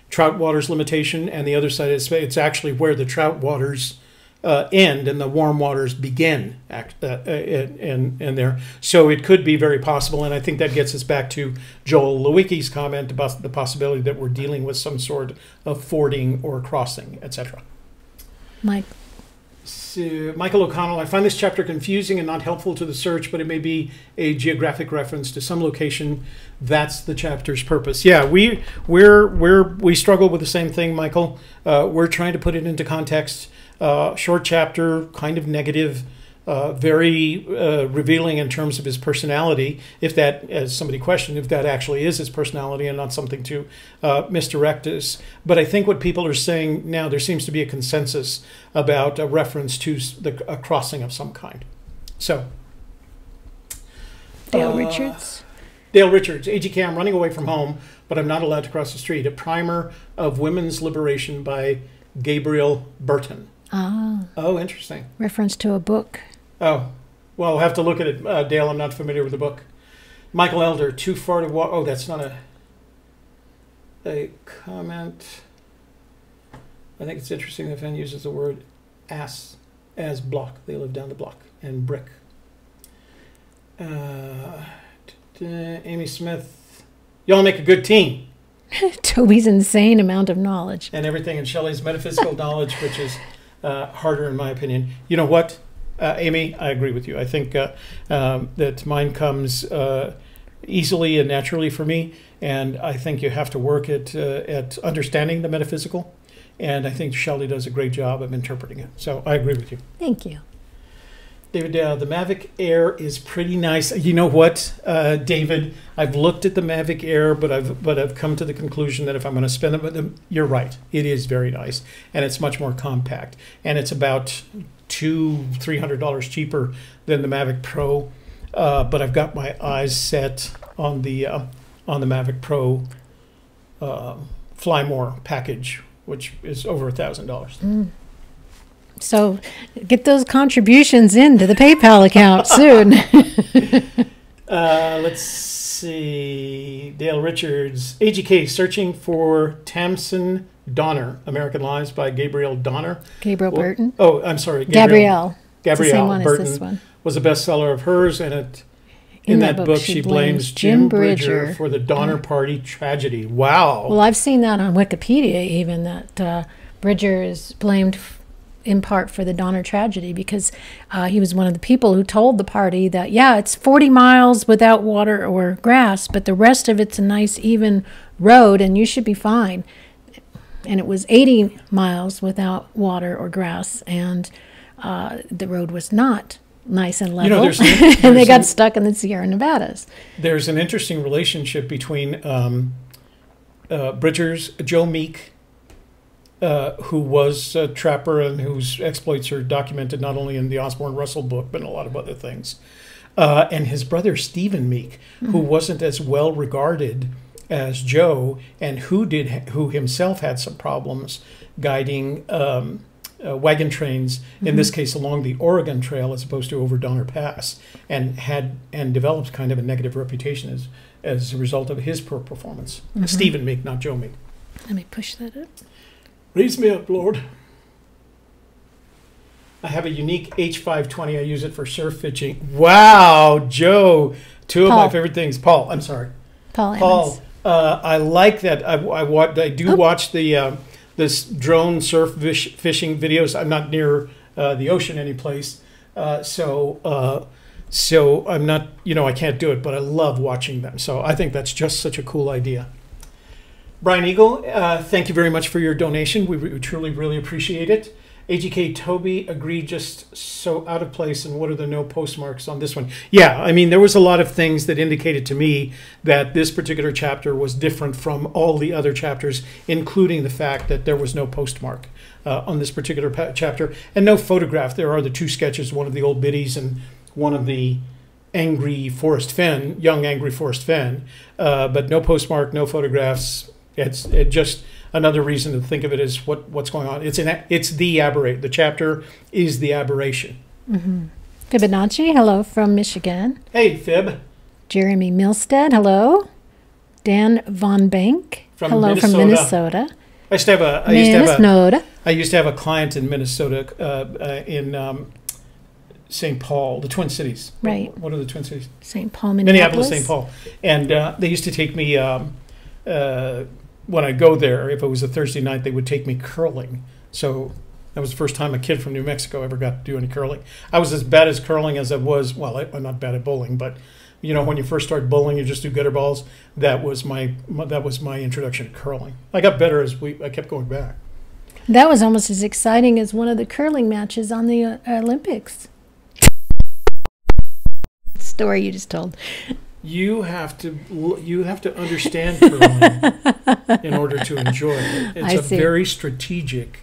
trout waters limitation, and the other side is it's actually where the trout waters end and the warm waters begin in there. So it could be very possible, and I think that gets us back to Joel Lewicki's comment about the possibility that we're dealing with some sort of fording or crossing, etc. Mike. So, Michael O'Connell, I find this chapter confusing and not helpful to the search, but it may be a geographic reference to some location. That's the chapter's purpose. Yeah, we struggle with the same thing, Michael. We're trying to put it into context. Short chapter, kind of negative, very revealing in terms of his personality, if that, as somebody questioned, if that actually is his personality and not something to misdirect us. But I think what people are saying now, there seems to be a consensus about a reference to a crossing of some kind. So. Dale Richards? Dale Richards, AGK, I'm running away from home, but I'm not allowed to cross the street. A primer of women's liberation by Gabriel Burton. Ah. Oh, interesting. Reference to a book. Oh, well, I'll have to look at it, Dale. I'm not familiar with the book. Michael Elder, too far to walk. Oh, that's not a comment. I think it's interesting that Fenn uses the word ass as block. They live down the block. And brick. Amy Smith, y'all make a good team. Toby's insane amount of knowledge. And everything in Shelley's metaphysical knowledge, which is harder in my opinion. You know what, Amy, I agree with you. I think that mine comes easily and naturally for me, and I think you have to work at understanding the metaphysical, and I think Shelley does a great job of interpreting it. So I agree with you. Thank you. David, the Mavic Air is pretty nice. You know what, David? I've looked at the Mavic Air, but I've come to the conclusion that if I'm going to spend it with them, you're right. It is very nice, and it's much more compact, and it's about $200-300 cheaper than the Mavic Pro. But I've got my eyes set on the Mavic Pro Fly More package, which is over $1,000. Mm. So get those contributions into the PayPal account soon. Let's see. Dale Richards. AGK, searching for Tamsin Donner, American Lives by Gabrielle Donner. Gabriel Burton. Oh, I'm sorry. Gabrielle. Gabrielle Burton this one. Was a bestseller of hers, and in that book she blames Jim Bridger for the Donner Party tragedy. Wow. Well, I've seen that on Wikipedia even, that Bridger is blamed in part for the Donner tragedy because he was one of the people who told the party that, yeah, it's 40 miles without water or grass, but the rest of it's a nice even road and you should be fine. And it was 80 miles without water or grass, and the road was not nice and level. You know, and they got stuck in the Sierra Nevadas. There's an interesting relationship between Bridger's Joe Meek, who was a trapper and whose exploits are documented not only in the Osborne Russell book, but in a lot of other things. And his brother, Stephen Meek, who wasn't as well regarded as Joe, and who himself had some problems guiding wagon trains, in this case along the Oregon Trail as opposed to over Donner Pass, and developed kind of a negative reputation as a result of his poor performance. Stephen Meek, not Joe Meek. Let me push that up. Raise me up, Lord. I have a unique H520. I use it for surf fishing. Wow, Joe. Two of my favorite things. Paul, I'm sorry. Paul. I like that. I do watch this drone surf fishing videos. I'm not near the ocean any place, So I'm not, I can't do it, but I love watching them. So I think that's just such a cool idea. Brian Eagle, thank you very much for your donation. We truly, really appreciate it. AGK Toby agreed, just so out of place, and what are the no postmarks on this one? Yeah, I mean, there was a lot of things that indicated to me that this particular chapter was different from all the other chapters, including the fact that there was no postmark on this particular chapter, and no photograph. There are the two sketches, one of the old Biddies and one of the angry Forrest Fenn, young angry Forrest Fenn, but no postmark, no photographs. It's just another reason to think of it as what's going on. It's the aberration. The chapter is the aberration. Mm-hmm. Fibonacci, hello from Michigan. Hey, Fib. Jeremy Milstead, hello. Dan Von Bank, hello from Minnesota. I used to have a client in Minnesota, in St. Paul, the Twin Cities. Right. What are the Twin Cities? St. Paul, Minneapolis, St. Paul. And they used to take me, when I go there, if it was a Thursday night, they would take me curling. So that was the first time a kid from New Mexico ever got to do any curling. I was as bad at curling as I was, well, I'm not bad at bowling, but when you first start bowling, you just do gutter balls. That was my introduction to curling. I got better as I kept going back. That was almost as exciting as one of the curling matches on the Olympics. Story you just told. You have to understand curling in order to enjoy it. It's a very strategic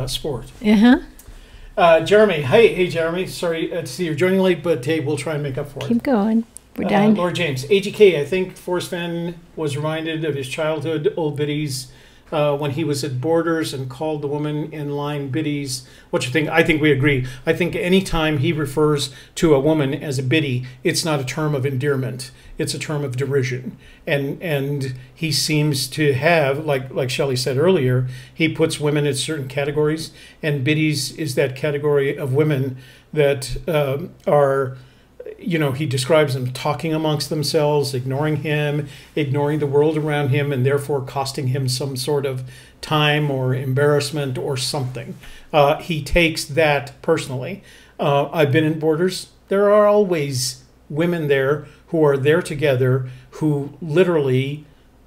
sport. Jeremy, hey Jeremy, sorry to see you're joining late, but hey, we'll try and make up for it. Keep going. We're done. Lord James, AGK, I think Forrest Fenn was reminded of his childhood old Biddies when he was at Borders and called the woman in line Biddies. What you think? I think we agree. I think any time he refers to a woman as a biddy, it's not a term of endearment. It's a term of derision. And he seems to have, like Shelley said earlier, he puts women in certain categories, and biddies is that category of women that are... he describes them talking amongst themselves, ignoring him, ignoring the world around him, and therefore costing him some sort of time or embarrassment or something. He takes that personally. I've been in Borders. There are always women there who are there together who literally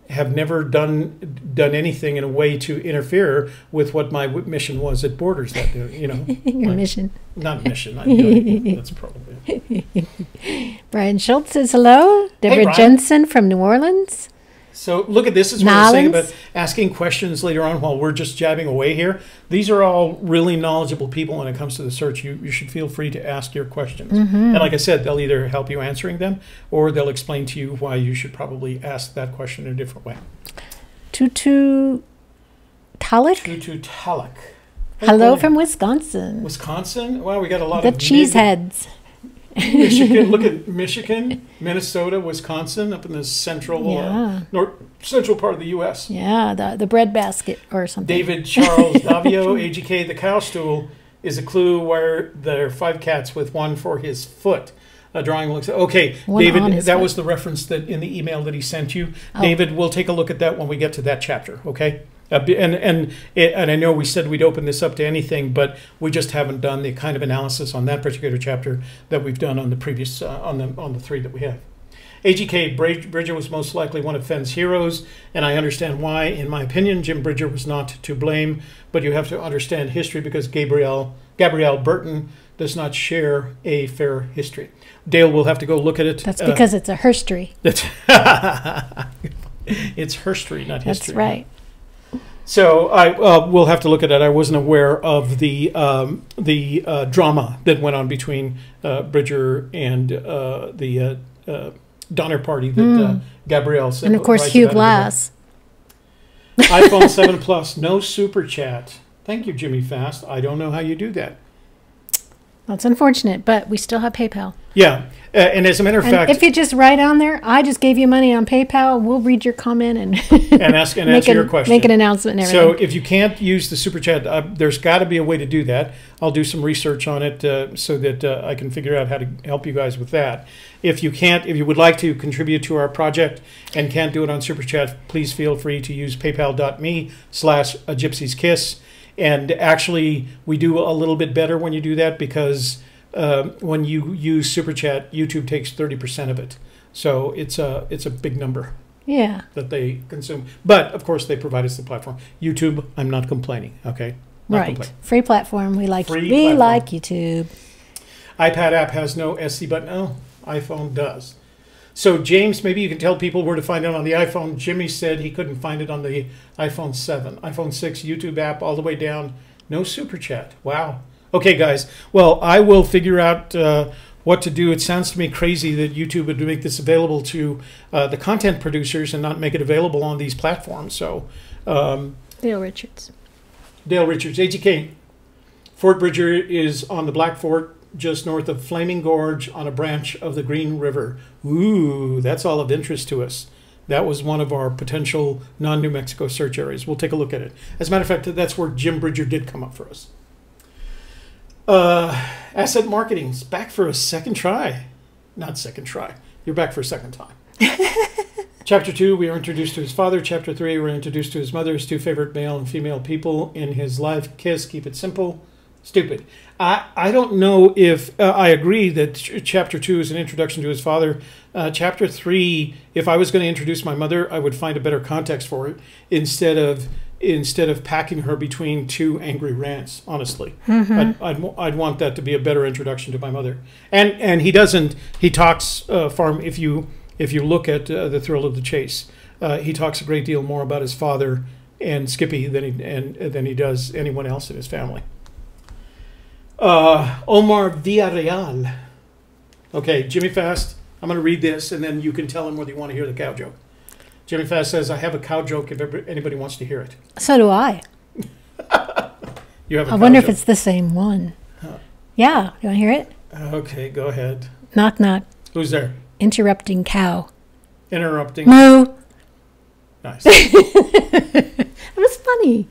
have never done anything in a way to interfere with what my mission was at Borders that day, Your mission. Not mission. That's probably it. Brian Schultz says hello. Deborah Jensen from New Orleans. So look at this. Is what I was saying about asking questions later on while we're just jabbing away here. These are all really knowledgeable people when it comes to the search. You should feel free to ask your questions. Mm-hmm. And like I said, they'll either help you answering them or they'll explain to you why you should probably ask that question in a different way. Tutu Talik. Hello from Wisconsin. Wisconsin? Wow, we got a lot of... The cheeseheads. Michigan, look at Michigan, Minnesota, Wisconsin, up in the central central part of the U.S. Yeah, the breadbasket or something. David Charles Davio, AGK, the cow stool is a clue where there are 5 cats with one for his foot. A drawing looks... Okay, David, that was the reference that in the email that he sent you. Oh. David, we'll take a look at that when we get to that chapter, okay? And I know we said we'd open this up to anything, but we just haven't done the kind of analysis on that particular chapter that we've done on the previous on the 3 that we have. AGK, Bridger was most likely one of Fenn's heroes, and I understand why. In my opinion, Jim Bridger was not to blame, but you have to understand history because Gabrielle Burton does not share a fair history. Dale will have to go look at it. That's because it's a herstory. It's herstory, not history. That's right. So I will have to look at it. I wasn't aware of the drama that went on between Bridger and the Donner Party that Gabrielle said. And of course, Hugh Glass. iPhone 7 Plus, no super chat. Thank you, Jimmy Fast. I don't know how you do that. That's unfortunate, but we still have PayPal. Yeah, and as a matter of fact, if you just write on there, I just gave you money on PayPal, we'll read your comment and answer your question. Make an announcement and everything. So if you can't use the super chat, there's got to be a way to do that. I'll do some research on it so that I can figure out how to help you guys with that. If you would like to contribute to our project and can't do it on super chat, please feel free to use paypal.me/a Gypsy's Kiss. And actually, we do a little bit better when you do that because when you use Super Chat, YouTube takes 30% of it. So it's a big number. Yeah. That they consume. But, of course, they provide us the platform. YouTube, I'm not complaining, okay? Not complaining. Free platform. We like YouTube. iPad app has no SC button. Oh, iPhone does. So, James, maybe you can tell people where to find it on the iPhone. Jimmy said he couldn't find it on the iPhone 7. iPhone 6 YouTube app all the way down. No Super Chat. Wow. Okay, guys. Well, I will figure out what to do. It sounds to me crazy that YouTube would make this available to the content producers and not make it available on these platforms. So, Dale Richards. AGK. Fort Bridger is on the Black Fort, just north of Flaming Gorge on a branch of the Green River. Ooh, that's all of interest to us. That was one of our potential non-New Mexico search areas. We'll take a look at it. As a matter of fact, that's where Jim Bridger did come up for us. Asset marketing's back for a second try. Not second try. You're back for a second time. Chapter 2, we are introduced to his father. Chapter 3, we're introduced to his mother, his two favorite male and female people in his life. Kiss, keep it simple. Stupid. I don't know if I agree that Chapter 2 is an introduction to his father. Chapter 3, if I was going to introduce my mother, I would find a better context for it instead of packing her between two angry rants, honestly. I'd want that to be a better introduction to my mother. And he doesn't. He talks far, if you look at The Thrill of the Chase, he talks a great deal more about his father and Skippy than he does anyone else in his family. Omar Villarreal. Okay, Jimmy Fast, I'm going to read this, and then you can tell him whether you want to hear the cow joke. Jimmy Fast says, I have a cow joke if anybody wants to hear it. So do I. You have a I cow wonder joke? if it's the same one. Huh. Yeah. You want to hear it? Okay, go ahead. Knock, knock. Who's there? Interrupting cow. Interrupting. Moo. Nice. It was funny.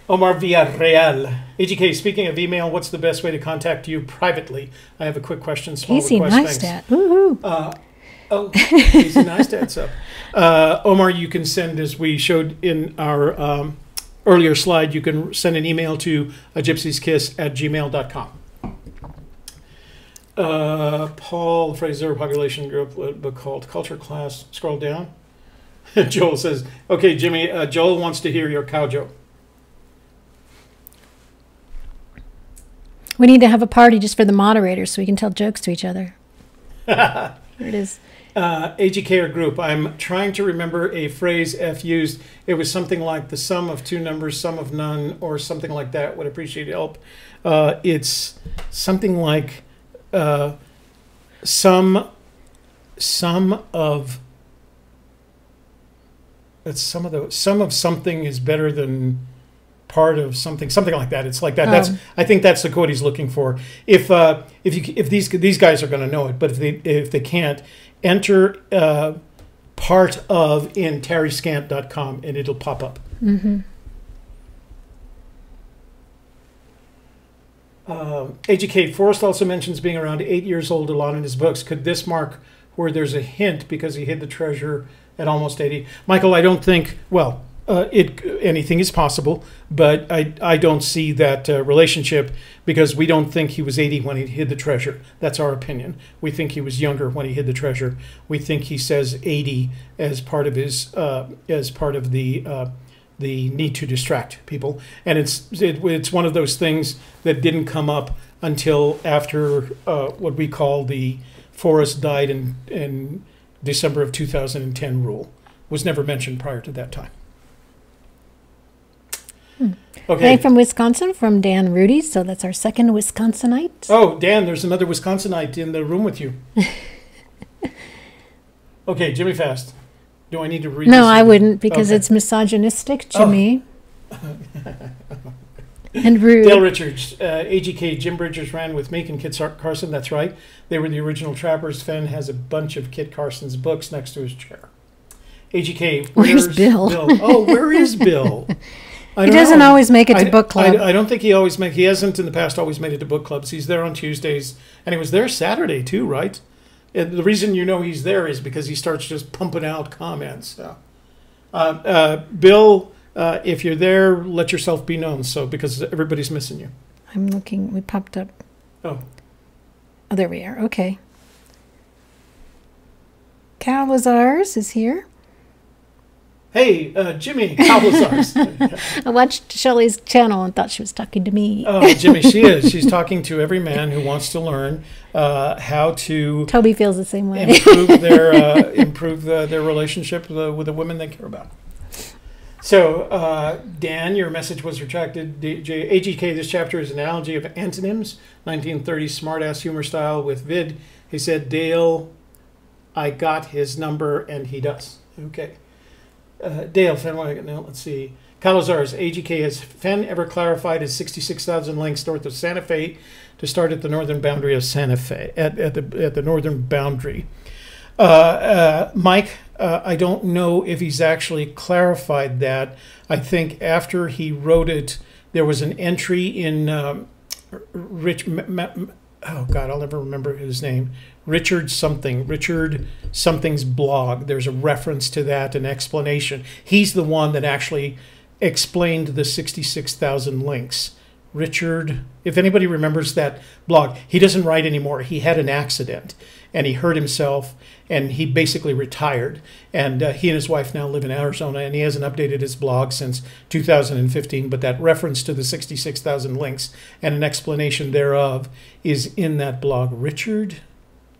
Omar Villarreal. AGK, speaking of email, what's the best way to contact you privately? I have a quick question. Casey Neistat. Woohoo. Casey Neistat's up. Omar, you can send, as we showed in our earlier slide, you can send an email to gypsieskiss@gmail.com. Paul Fraser, population group, book called Culture Class. Scroll down. Joel says, okay, Jimmy, Joel wants to hear your cow joke. We need to have a party just for the moderators so we can tell jokes to each other. Here it is. AGK group. I'm trying to remember a phrase F used. It was something like the sum of two numbers, sum of none, or something like that. Would appreciate help. It's something like sum of something is better than part of something like that. It's like that. That's, I think that's the code he's looking for. If these guys are going to know it, but if they can't, enter part of in terryscant.com and it'll pop up. AGK, Forrest also mentions being around 8 years old a lot in his books. Could this mark where there's a hint because he hid the treasure at almost 80? Michael, I don't think, well, anything is possible, but I don't see that relationship because we don't think he was 80 when he hid the treasure. That's our opinion. We think he was younger when he hid the treasure. We think he says 80 as part of his the need to distract people, and it's one of those things that didn't come up until after what we call the Forrest died in December of 2010 rule. Was never mentioned prior to that time. Okay. I'm from Wisconsin, from Dan Rudy, so that's our second Wisconsinite. Oh, Dan, there's another Wisconsinite in the room with you. Okay, Jimmy Fast. Do I need to read this? No, I wouldn't, because it's misogynistic, Jimmy. And rude. Dale Richards, AGK, Jim Bridgers ran with Meek and Kit Carson. That's right. They were the original trappers. Fenn has a bunch of Kit Carson's books next to his chair. AGK, where's Bill? Oh, where is Bill? He doesn't always make it to book club. I don't think he hasn't in the past always made it to book clubs. He's there on Tuesdays, and he was there Saturday too, right? And the reason you know he's there is because he starts just pumping out comments. So. Bill, if you're there, let yourself be known. So because everybody's missing you. I'm looking. We popped up. Oh. Oh, there we are. Okay. Cal Lazars is here. Hey, Jimmy, Cal Lazars. I watched Shelley's channel and thought she was talking to me. Oh, Jimmy, she is. She's talking to every man who wants to learn how to Toby feels the same way. improve their relationship with the women they care about. So, Dan, your message was retracted. AGK, this chapter is an analogy of antonyms, 1930s smart-ass humor style with vid. He said, Dale, I got his number, and he does. Okay. Dale, Fenn, no, let's see. Calazars, AGK, has Fenn ever clarified his 66,000 links north of Santa Fe to start at the northern boundary of Santa Fe, at the northern boundary? Mike, I don't know if he's actually clarified that. I think after he wrote it, there was an entry in oh God, I'll never remember his name. Richard something's blog. There's a reference to that, an explanation. He's the one that actually explained the 66,000 links. Richard, if anybody remembers that blog, he doesn't write anymore. He had an accident and he hurt himself and he basically retired. And he and his wife now live in Arizona, and he hasn't updated his blog since 2015. But that reference to the 66,000 links and an explanation thereof is in that blog. Richard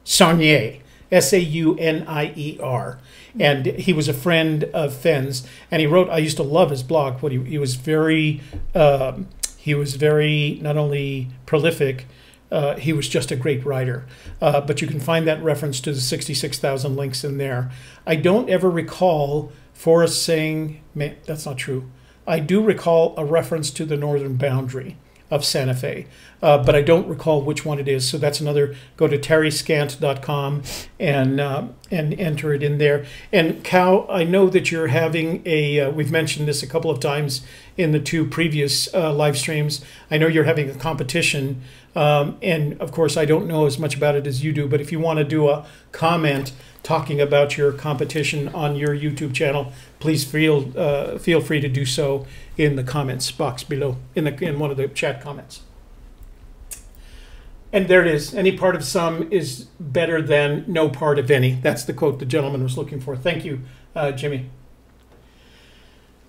Saunier, Saunier. And he was a friend of Fenn's, and he wrote, I used to love his blog. He was very not only prolific, he was just a great writer. But you can find that reference to the 66,000 links in there. I don't ever recall Forrest saying, that's not true. I do recall a reference to the northern boundary of Santa Fe, but I don't recall which one it is. So that's another, go to terryscant.com and enter it in there. And Cal, I know that you're having we've mentioned this a couple of times in the two previous live streams. I know you're having a competition, and of course I don't know as much about it as you do, but if you want to do a comment talking about your competition on your YouTube channel, please feel free to do so in the comments box below, in one of the chat comments. And there it is. Any part of some is better than no part of any. That's the quote the gentleman was looking for. Thank you, Jimmy.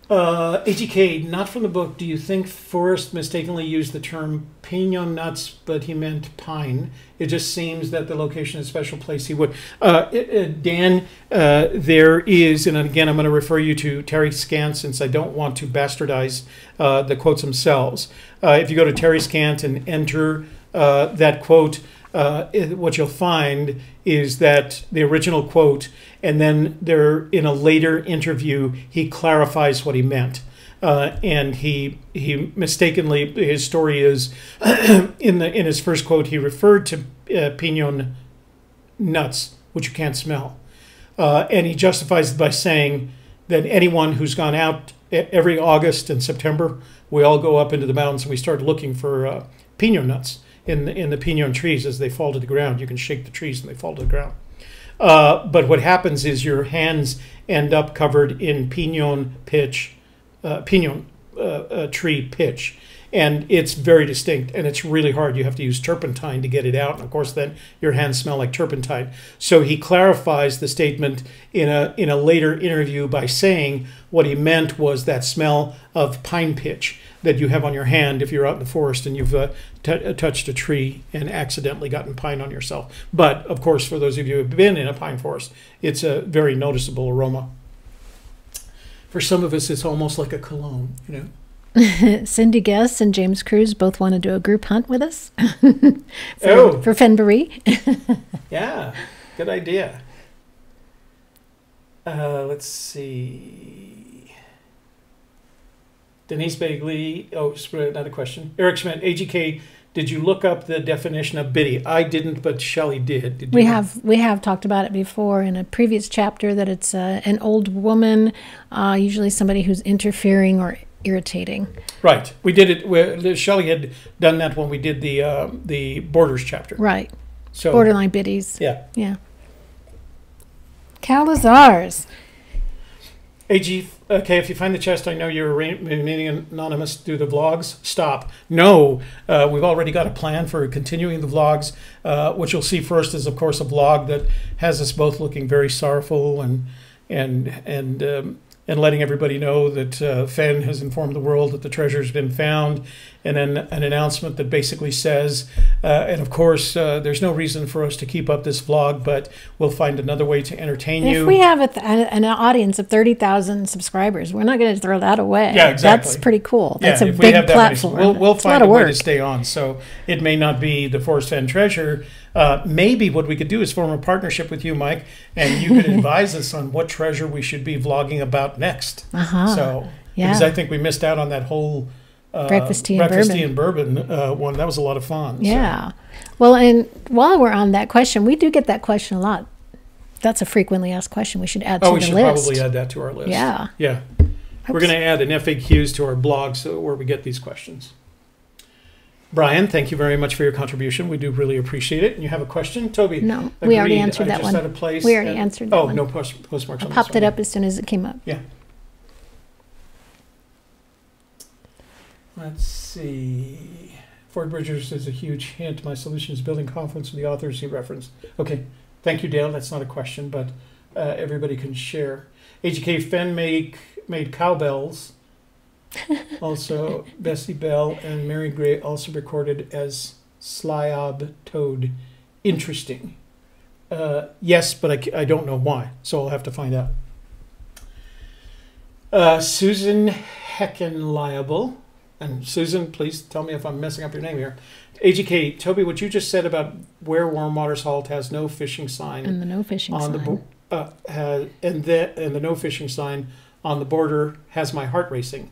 AGK, not from the book. Do you think Forrest mistakenly used the term pinon nuts, but he meant pine? It just seems that the location is a special place. He would. Dan, there is, and again, I'm going to refer you to Terry Scant since I don't want to bastardize the quotes themselves. If you go to Terry Scant and enter that quote, what you'll find is that the original quote, and then there in a later interview he clarifies what he meant, and he mistakenly, his story is in his first quote he referred to pinon nuts, which you can't smell, and he justifies it by saying that anyone who's gone out every August and September, we all go up into the mountains and we start looking for pinon nuts in the pinon trees as they fall to the ground. You can shake the trees and they fall to the ground. But what happens is your hands end up covered in pinon tree pitch. And it's very distinct, and it's really hard. You have to use turpentine to get it out, and of course then your hands smell like turpentine. So he clarifies the statement in a later interview by saying what he meant was that smell of pine pitch that you have on your hand if you're out in the forest and you've touched a tree and accidentally gotten pine on yourself. But of course, for those of you who have been in a pine forest, it's a very noticeable aroma. For some of us, it's almost like a cologne, you know. Cindy Guess and James Cruz both want to do a group hunt with us for Fenbury. Yeah, good idea. Let's see. Denise Bagley. Oh, another question. Eric Schmidt, AGK, did you look up the definition of biddy? I didn't, but Shelley did. Did we have talked about it before in a previous chapter, that it's an old woman, usually somebody who's interfering or irritating. Right. We did it. Shelley had done that when we did the Borders chapter. Right. So borderline biddies. Yeah. Yeah. Calazars. AG, okay, if you find the chest, I know you're remaining anonymous. Do the vlogs. Stop. No, we've already got a plan for continuing the vlogs. What you'll see first is, of course, a vlog that has us both looking very sorrowful and letting everybody know that Fenn has informed the world that the treasure's been found, and then an announcement that basically says, and of course, there's no reason for us to keep up this vlog, but we'll find another way to entertain you. If we have an audience of 30,000 subscribers, we're not going to throw that away. Yeah, exactly. That's pretty cool. That's yeah, a big platform. We'll find a way to stay on. So it may not be the Forrest Fenn treasure. Maybe what we could do is form a partnership with you, Mike, and you could advise us on what treasure we should be vlogging about next. So, because I think we missed out on that whole breakfast tea and bourbon one. That was a lot of fun. Yeah. So. Well, and while we're on that question, we do get that question a lot. That's a frequently asked question. We should add to the list. Oh, we should probably add that to our list. Yeah. Yeah. We're going to add an FAQs to our blog where we get these questions. Brian, thank you very much for your contribution. We do really appreciate it. And you have a question? Toby? No, we already answered that one. We already answered that one. Oh, no postmarks on I popped it up as soon as it came up. Yeah. Let's see. Ford Bridgers is a huge hint. My solution is building confidence with the authors he referenced. Okay. Thank you, Dale. That's not a question, but everybody can share. AGK Fenn made cowbells. Also, Bessie Bell and Mary Gray also recorded as Slyob Toad. Interesting. Yes, but I don't know why, so I'll have to find out. Susan Heckenliable. And Susan, please tell me if I'm messing up your name here. AGK, Toby, what you just said about where Warm Waters Halt has no fishing sign. And the no fishing sign. And the no fishing sign on the border has my heart racing.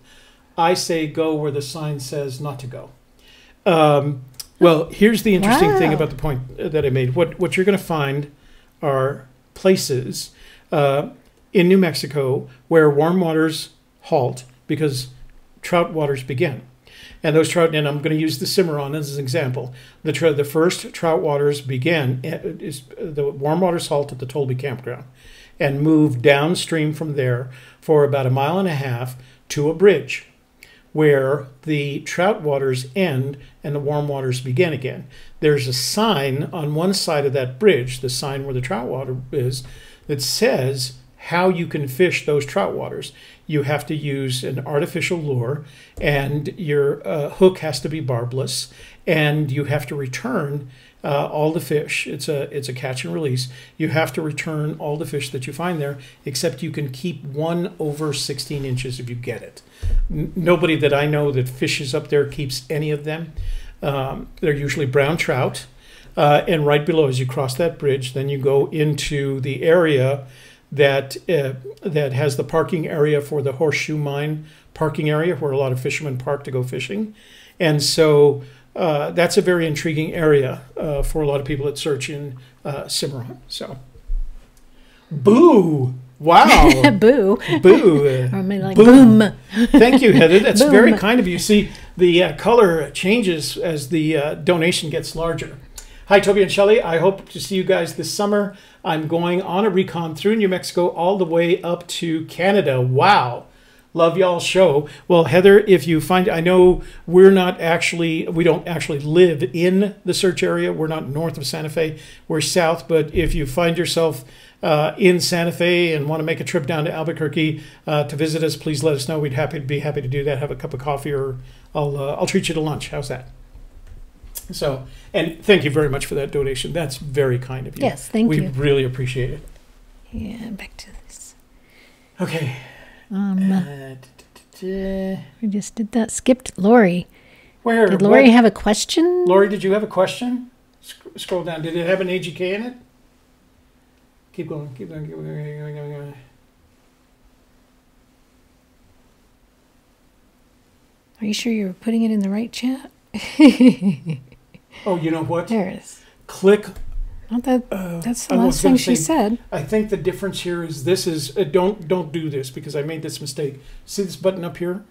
I say go where the sign says not to go. Well, here's the interesting thing about the point that I made. What you're going to find are places in New Mexico where warm waters halt because trout waters begin. And those trout, and I'm going to use the Cimarron as an example. The first trout waters begin, the warm waters halt at the Tolby campground and move downstream from there for about 1.5 miles to a bridge where the trout waters end and the warm waters begin again. There's a sign on one side of that bridge, the sign where the trout water is, that says how you can fish those trout waters. You have to use an artificial lure, and your hook has to be barbless, and you have to return all the fish. It's a catch and release. You have to return all the fish that you find there, except you can keep 1 over 16 inches if you get it. Nobody that I know that fishes up there keeps any of them. They're usually brown trout. And right below, as you cross that bridge, then you go into the area that has the parking area for the Horseshoe Mine parking area, where a lot of fishermen park to go fishing. And so that's a very intriguing area for a lot of people that search in Cimarron. So, boo! Wow! Boo! Boo! Or maybe like boom! Thank you, Heather. That's Boom. Very kind of you. See, the color changes as the donation gets larger. Hi, Toby and Shelley. I hope to see you guys this summer. I'm going on a recon through New Mexico all the way up to Canada. Wow. Love y'all's show. Well, Heather, if you find, I know we don't actually live in the search area. We're not north of Santa Fe. We're south. But if you find yourself in Santa Fe and want to make a trip down to Albuquerque to visit us, please let us know. We'd be happy to do that. Have a cup of coffee, or I'll treat you to lunch. How's that? So, and thank you very much for that donation. That's very kind of you. Yes, thank you. We really appreciate it. Yeah, back to this. Okay. We just did that. Skipped Lori. Where? Did Lori have a question? Lori, did you have a question? Scroll down. Did it have an AGK in it? Keep going. Keep going. Keep going. Are you sure you're putting it in the right chat? Oh, you know what? There it is. Click. Not that. That's the last thing she said. I think the difference here is this is don't do this because I made this mistake. See this button up here?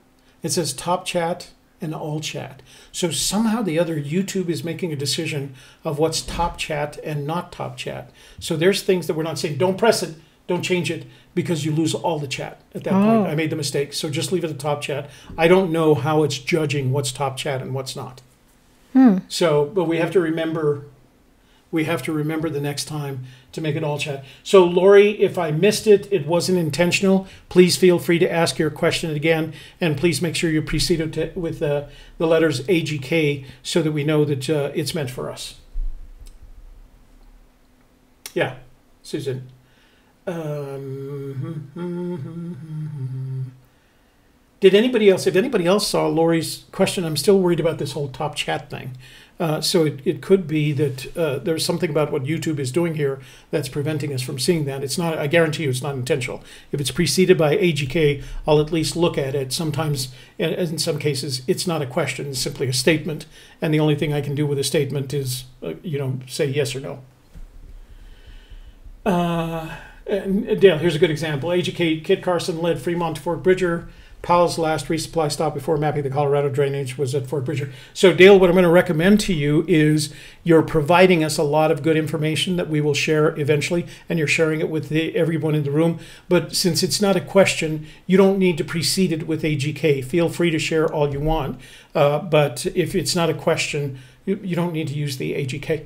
It says top chat and all chat. So somehow the other YouTube is making a decision of what's top chat and not top chat. So there's things that we're not saying. Don't press it. Don't change it because you lose all the chat at that point. I made the mistake. So just leave it at top chat. I don't know how it's judging what's top chat and what's not. So, but we have to remember the next time to make it all chat. So Lori, if I missed it, it wasn't intentional. Please feel free to ask your question again, and please make sure you precede it with the letters AGK so that we know that it's meant for us. Yeah, Susan. If anybody else saw Lori's question, I'm still worried about this whole top chat thing. So it could be that there's something about what YouTube is doing here that's preventing us from seeing that. It's not, I guarantee you it's not intentional. If it's preceded by AGK, I'll at least look at it. Sometimes, in some cases, it's not a question, it's simply a statement. And the only thing I can do with a statement is, say yes or no. And Dale, here's a good example. AGK Kit Carson led Fremont to Fort Bridger. Powell's last resupply stop before mapping the Colorado drainage was at Fort Bridger. So Dale, what I'm going to recommend to you is you're providing us a lot of good information that we will share eventually, and you're sharing it with everyone in the room. But since it's not a question, you don't need to precede it with AGK. Feel free to share all you want. But if it's not a question, you don't need to use the AGK.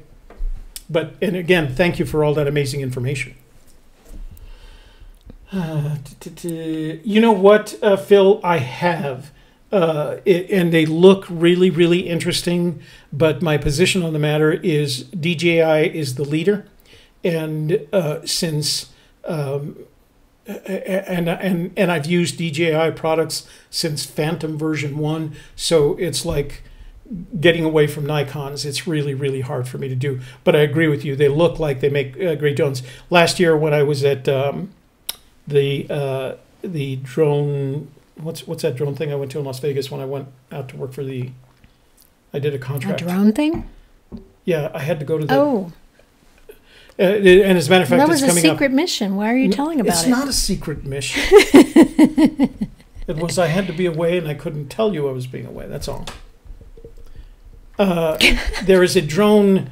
And again, thank you for all that amazing information. You know what, Phil, I have, and they look really, really interesting, but my position on the matter is DJI is the leader, and since and I've used DJI products since Phantom version 1, so it's like getting away from Nikons. It's really, really hard for me to do, but I agree with you. They look like they make great drones. Last year when I was at the drone, what's that drone thing I went to in Las Vegas when I went out to work for I did a contract. A drone thing? Yeah, I had to go to the... Oh. And as a matter of fact, that was it's coming a secret mission. Why are you telling about it? It's not a secret mission. It was I had to be away and I couldn't tell you I was being away. That's all. There is a drone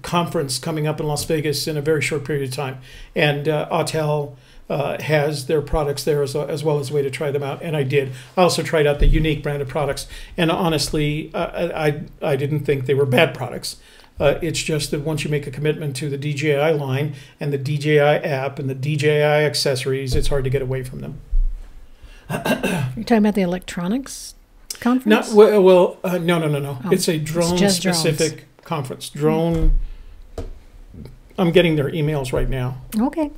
conference coming up in Las Vegas in a very short period of time, and Autel has their products there as well as a way to try them out, and I did. I also tried out the Unique brand of products, and honestly, I didn't think they were bad products. It's just that once you make a commitment to the DJI line and the DJI app and the DJI accessories, it's hard to get away from them. You're talking about the electronics conference? No. No. Oh, it's a drone-specific conference. Drone. I'm getting their emails right now. Okay.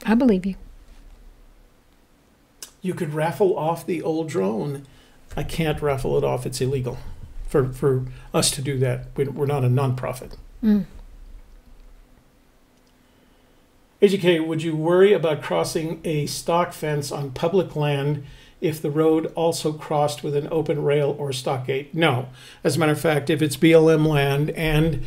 I believe you. You could raffle off the old drone. I can't raffle it off. It's illegal for us to do that. We're not a nonprofit. AGK, would you worry about crossing a stock fence on public land if the road also crossed with an open rail or stockade? No. As a matter of fact, if it's BLM land and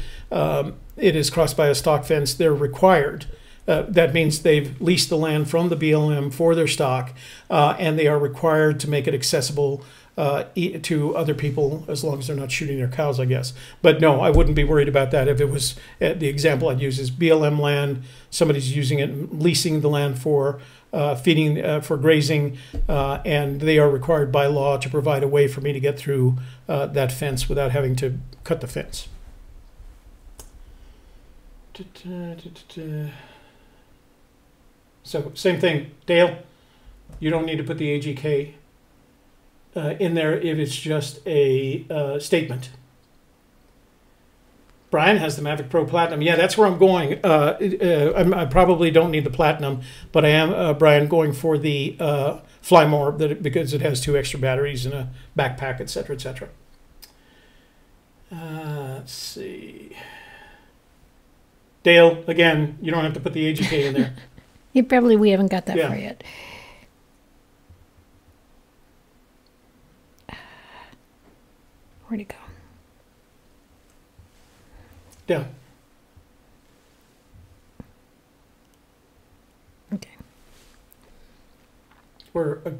it is crossed by a stock fence, they're required. That means they've leased the land from the BLM for their stock, and they are required to make it accessible to other people as long as they're not shooting their cows, I guess. But no, I wouldn't be worried about that if it was, the example I'd use is BLM land, somebody's using it, leasing the land for feeding, for grazing, and they are required by law to provide a way for me to get through that fence without having to cut the fence. So same thing, Dale, you don't need to put the AGK in there if it's just a statement. Brian has the Mavic Pro Platinum. Yeah, that's where I'm going. I probably don't need the Platinum, but I am, Brian, going for the Fly More because it has 2 extra batteries and a backpack, etc., etc. Let's see. Dale, again, you don't have to put the AGK in there. We haven't got that far yet. Where'd it go? Yeah. Okay.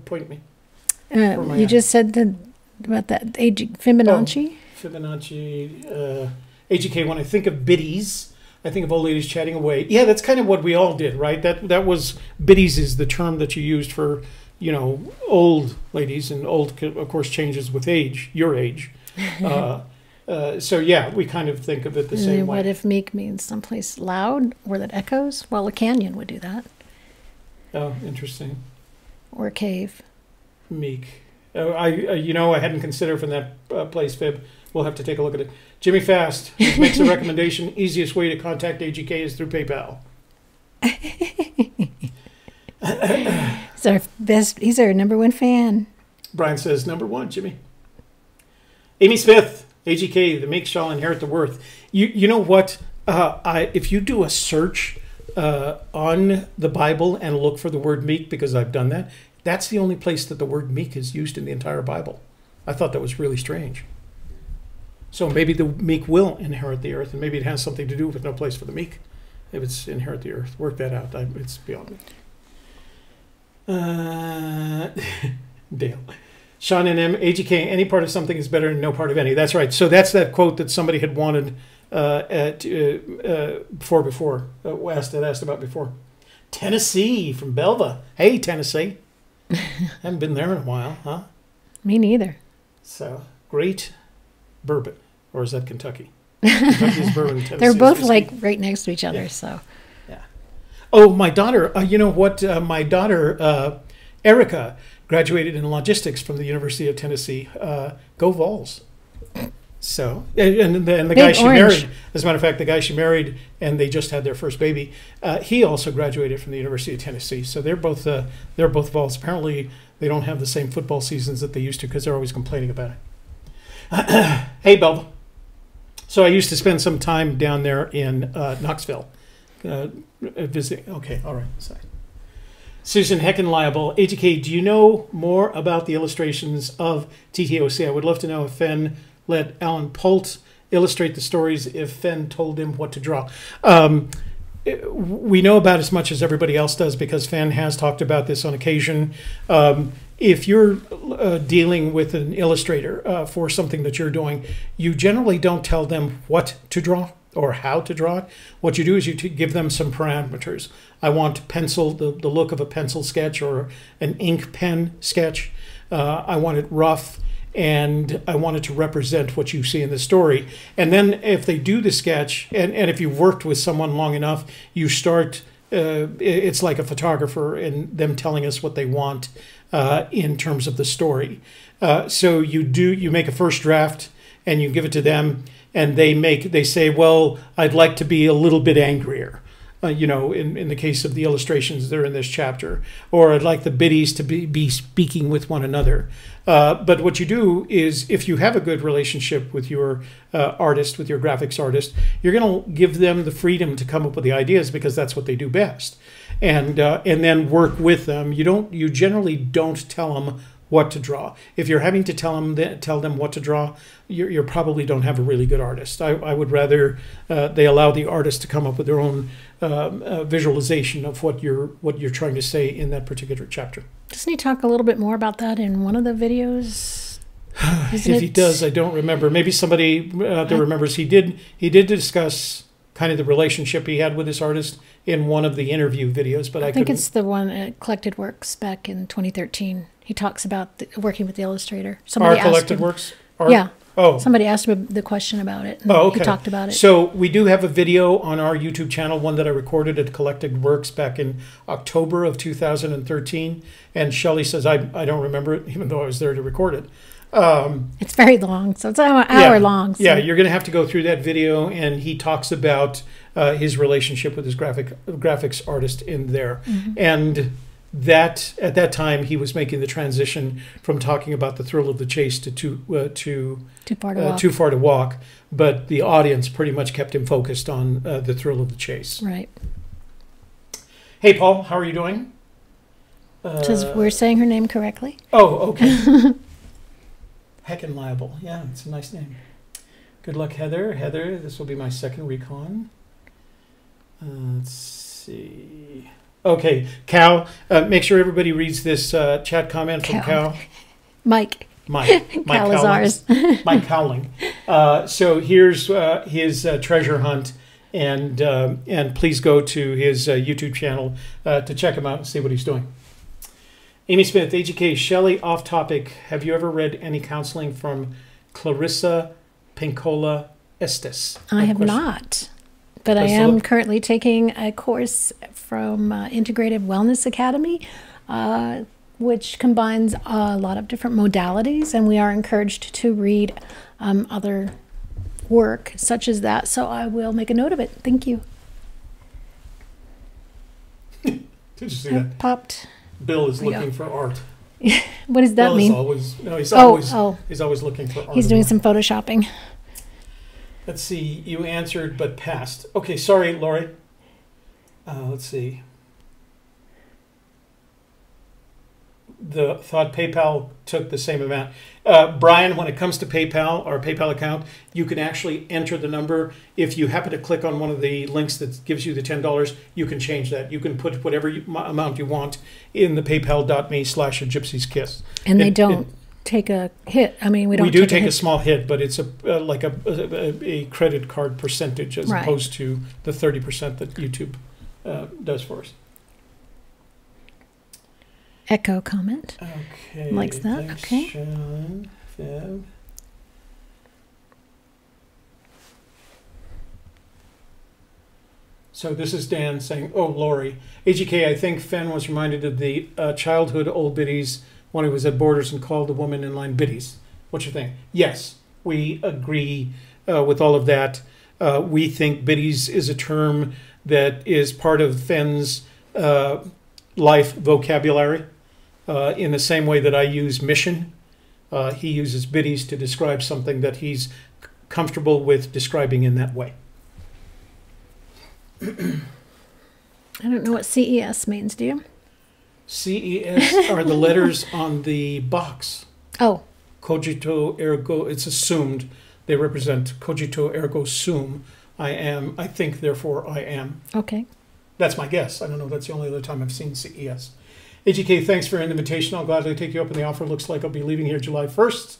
Point me. You just said about that Fibonacci? Fibonacci. AGK, when I think of Biddies, I think of old ladies chatting away. Yeah, that's kind of what we all did, right? That was biddies is the term that you used for, old ladies, and old, of course, changes with age, your age. So yeah, we kind of think of it the same way. What if meek means someplace loud where that echoes? Well, a canyon would do that. Oh, interesting. Or a cave. Meek. I hadn't considered from that place, Fib. We'll have to take a look at it. Jimmy Fast makes a recommendation. Easiest way to contact AGK is through PayPal. He's our number one fan. Brian says, number one, Jimmy. Amy Smith, AGK, the meek shall inherit the worth. You know what? If you do a search on the Bible and look for the word meek, because I've done that, that's the only place that the word meek is used in the entire Bible. I thought that was really strange. So maybe the meek will inherit the earth, and maybe it has something to do with no place for the meek. If it's inherit the earth, work that out. It's beyond me. Dale. Sean and M, AGK, any part of something is better than no part of any. That's right. So that's that quote that somebody had wanted asked about before. Tennessee from Belva. Hey, Tennessee. Haven't been there in a while, huh? Me neither. So, great bourbon. Or is that Kentucky? Kentucky's bourbon, Tennessee. They're both like right next to each other, yeah. so. Yeah. Oh, my daughter, you know what? My daughter, Erica, graduated in logistics from the University of Tennessee. Go Vols. So, and the guy she married, as a matter of fact, the guy she married, and they just had their first baby, he also graduated from the University of Tennessee. So they're both Vols. Apparently, they don't have the same football seasons that they used to because they're always complaining about it. Hey, Belva. So I used to spend some time down there in Knoxville visiting. Okay, all right. Sorry. Susan Heckenliable, AGK, do you know more about the illustrations of TTOC? I would love to know if Fenn let Alan Polt illustrate the stories, if Fenn told him what to draw. We know about as much as everybody else does because Fenn has talked about this on occasion. If you're dealing with an illustrator for something that you're doing, you generally don't tell them what to draw or how to draw it. What you do is you give them some parameters. I want pencil, the look of a pencil sketch or an ink pen sketch. I want it rough, and I want it to represent what you see in the story. And then if they do the sketch, and if you've worked with someone long enough, you start, it's like a photographer and them telling us what they want in terms of the story. So you make a first draft and you give it to them, and they say, well, I'd like to be a little bit angrier. In the case of the illustrations that are in this chapter, or I'd like the biddies to be speaking with one another. But what you do is, if you have a good relationship with your artist, with your graphics artist, you're going to give them the freedom to come up with the ideas because that's what they do best, and then work with them. You generally don't tell them what to draw. If you're having to tell them what to draw, you probably don't have a really good artist. I would rather they allow the artist to come up with their own visualization of what you're trying to say in that particular chapter. Doesn't he talk a little bit more about that in one of the videos? If he does, I don't remember. Maybe somebody out there remembers. He did discuss kind of the relationship he had with this artist in one of the interview videos, but I think it's the one at Collected Works back in 2013. He talks about working with the illustrator. Somebody Our Collected Works? Yeah. Oh. Somebody asked him the question about it. And okay. He talked about it. So we do have a video on our YouTube channel, one that I recorded at Collected Works back in October of 2013. And Shelley says, I don't remember it, even though I was there to record it. It's very long, so it's an hour long. So. Yeah, you're going to have to go through that video, and he talks about his relationship with his graphics artist in there. Mm-hmm. And that at that time he was making the transition from talking about the thrill of the chase to too far to walk, but the audience pretty much kept him focused on the thrill of the chase. Right. Hey, Paul, how are you doing? Says we're saying her name correctly. Oh, okay. Heckin' liable. Yeah, it's a nice name. Good luck, Heather. Heather, this will be my second recon. Let's see. Okay, Cal, make sure everybody reads this chat comment from Cal. Mike Cal is ours. Mike Cowling. So here's his treasure hunt, and please go to his YouTube channel to check him out and see what he's doing. Amy Smith, AGK, Shelley, off topic. Have you ever read any counseling from Clarissa Pinkola Estes? I have not, but I am currently taking a course from Integrative Wellness Academy, which combines a lot of different modalities, and we are encouraged to read other work such as that. So I will make a note of it. Thank you. Did you see that? Popped. Bill is looking for art. What does that mean? He's always looking for art. He's doing some photoshopping. Let's see. You answered but passed. Okay, sorry, Lori. Let's see. The thought PayPal took the same amount. Brian, when it comes to PayPal, our PayPal account, you can actually enter the number. If you happen to click on one of the links that gives you the $10, you can change that. You can put whatever amount you want in the paypal.me/Gypsy's Kiss. And they don't take a hit. I mean, we do take a small hit, but it's like a credit card percentage as opposed to the 30% that YouTube does for us. Echo comment. Okay. Likes that. Thanks, okay. Sean, Feb. So this is Dan saying, oh, Lori. AGK, I think Fenn was reminded of the childhood old biddies when he was at Borders and called the woman in line biddies. What's your thing? Yes, we agree with all of that. We think biddies is a term that is part of Fenn's life vocabulary. In the same way that I use mission, he uses biddies to describe something that he's comfortable with describing in that way. I don't know what CES means, do you? CES are the letters on the box. Oh. Cogito ergo, it's assumed. They represent cogito ergo sum. I am, I think, therefore I am. Okay. That's my guess. I don't know. That's the only other time I've seen CES. AGK, thanks for an invitation. I'll gladly take you up on the offer. Looks like I'll be leaving here July 1st.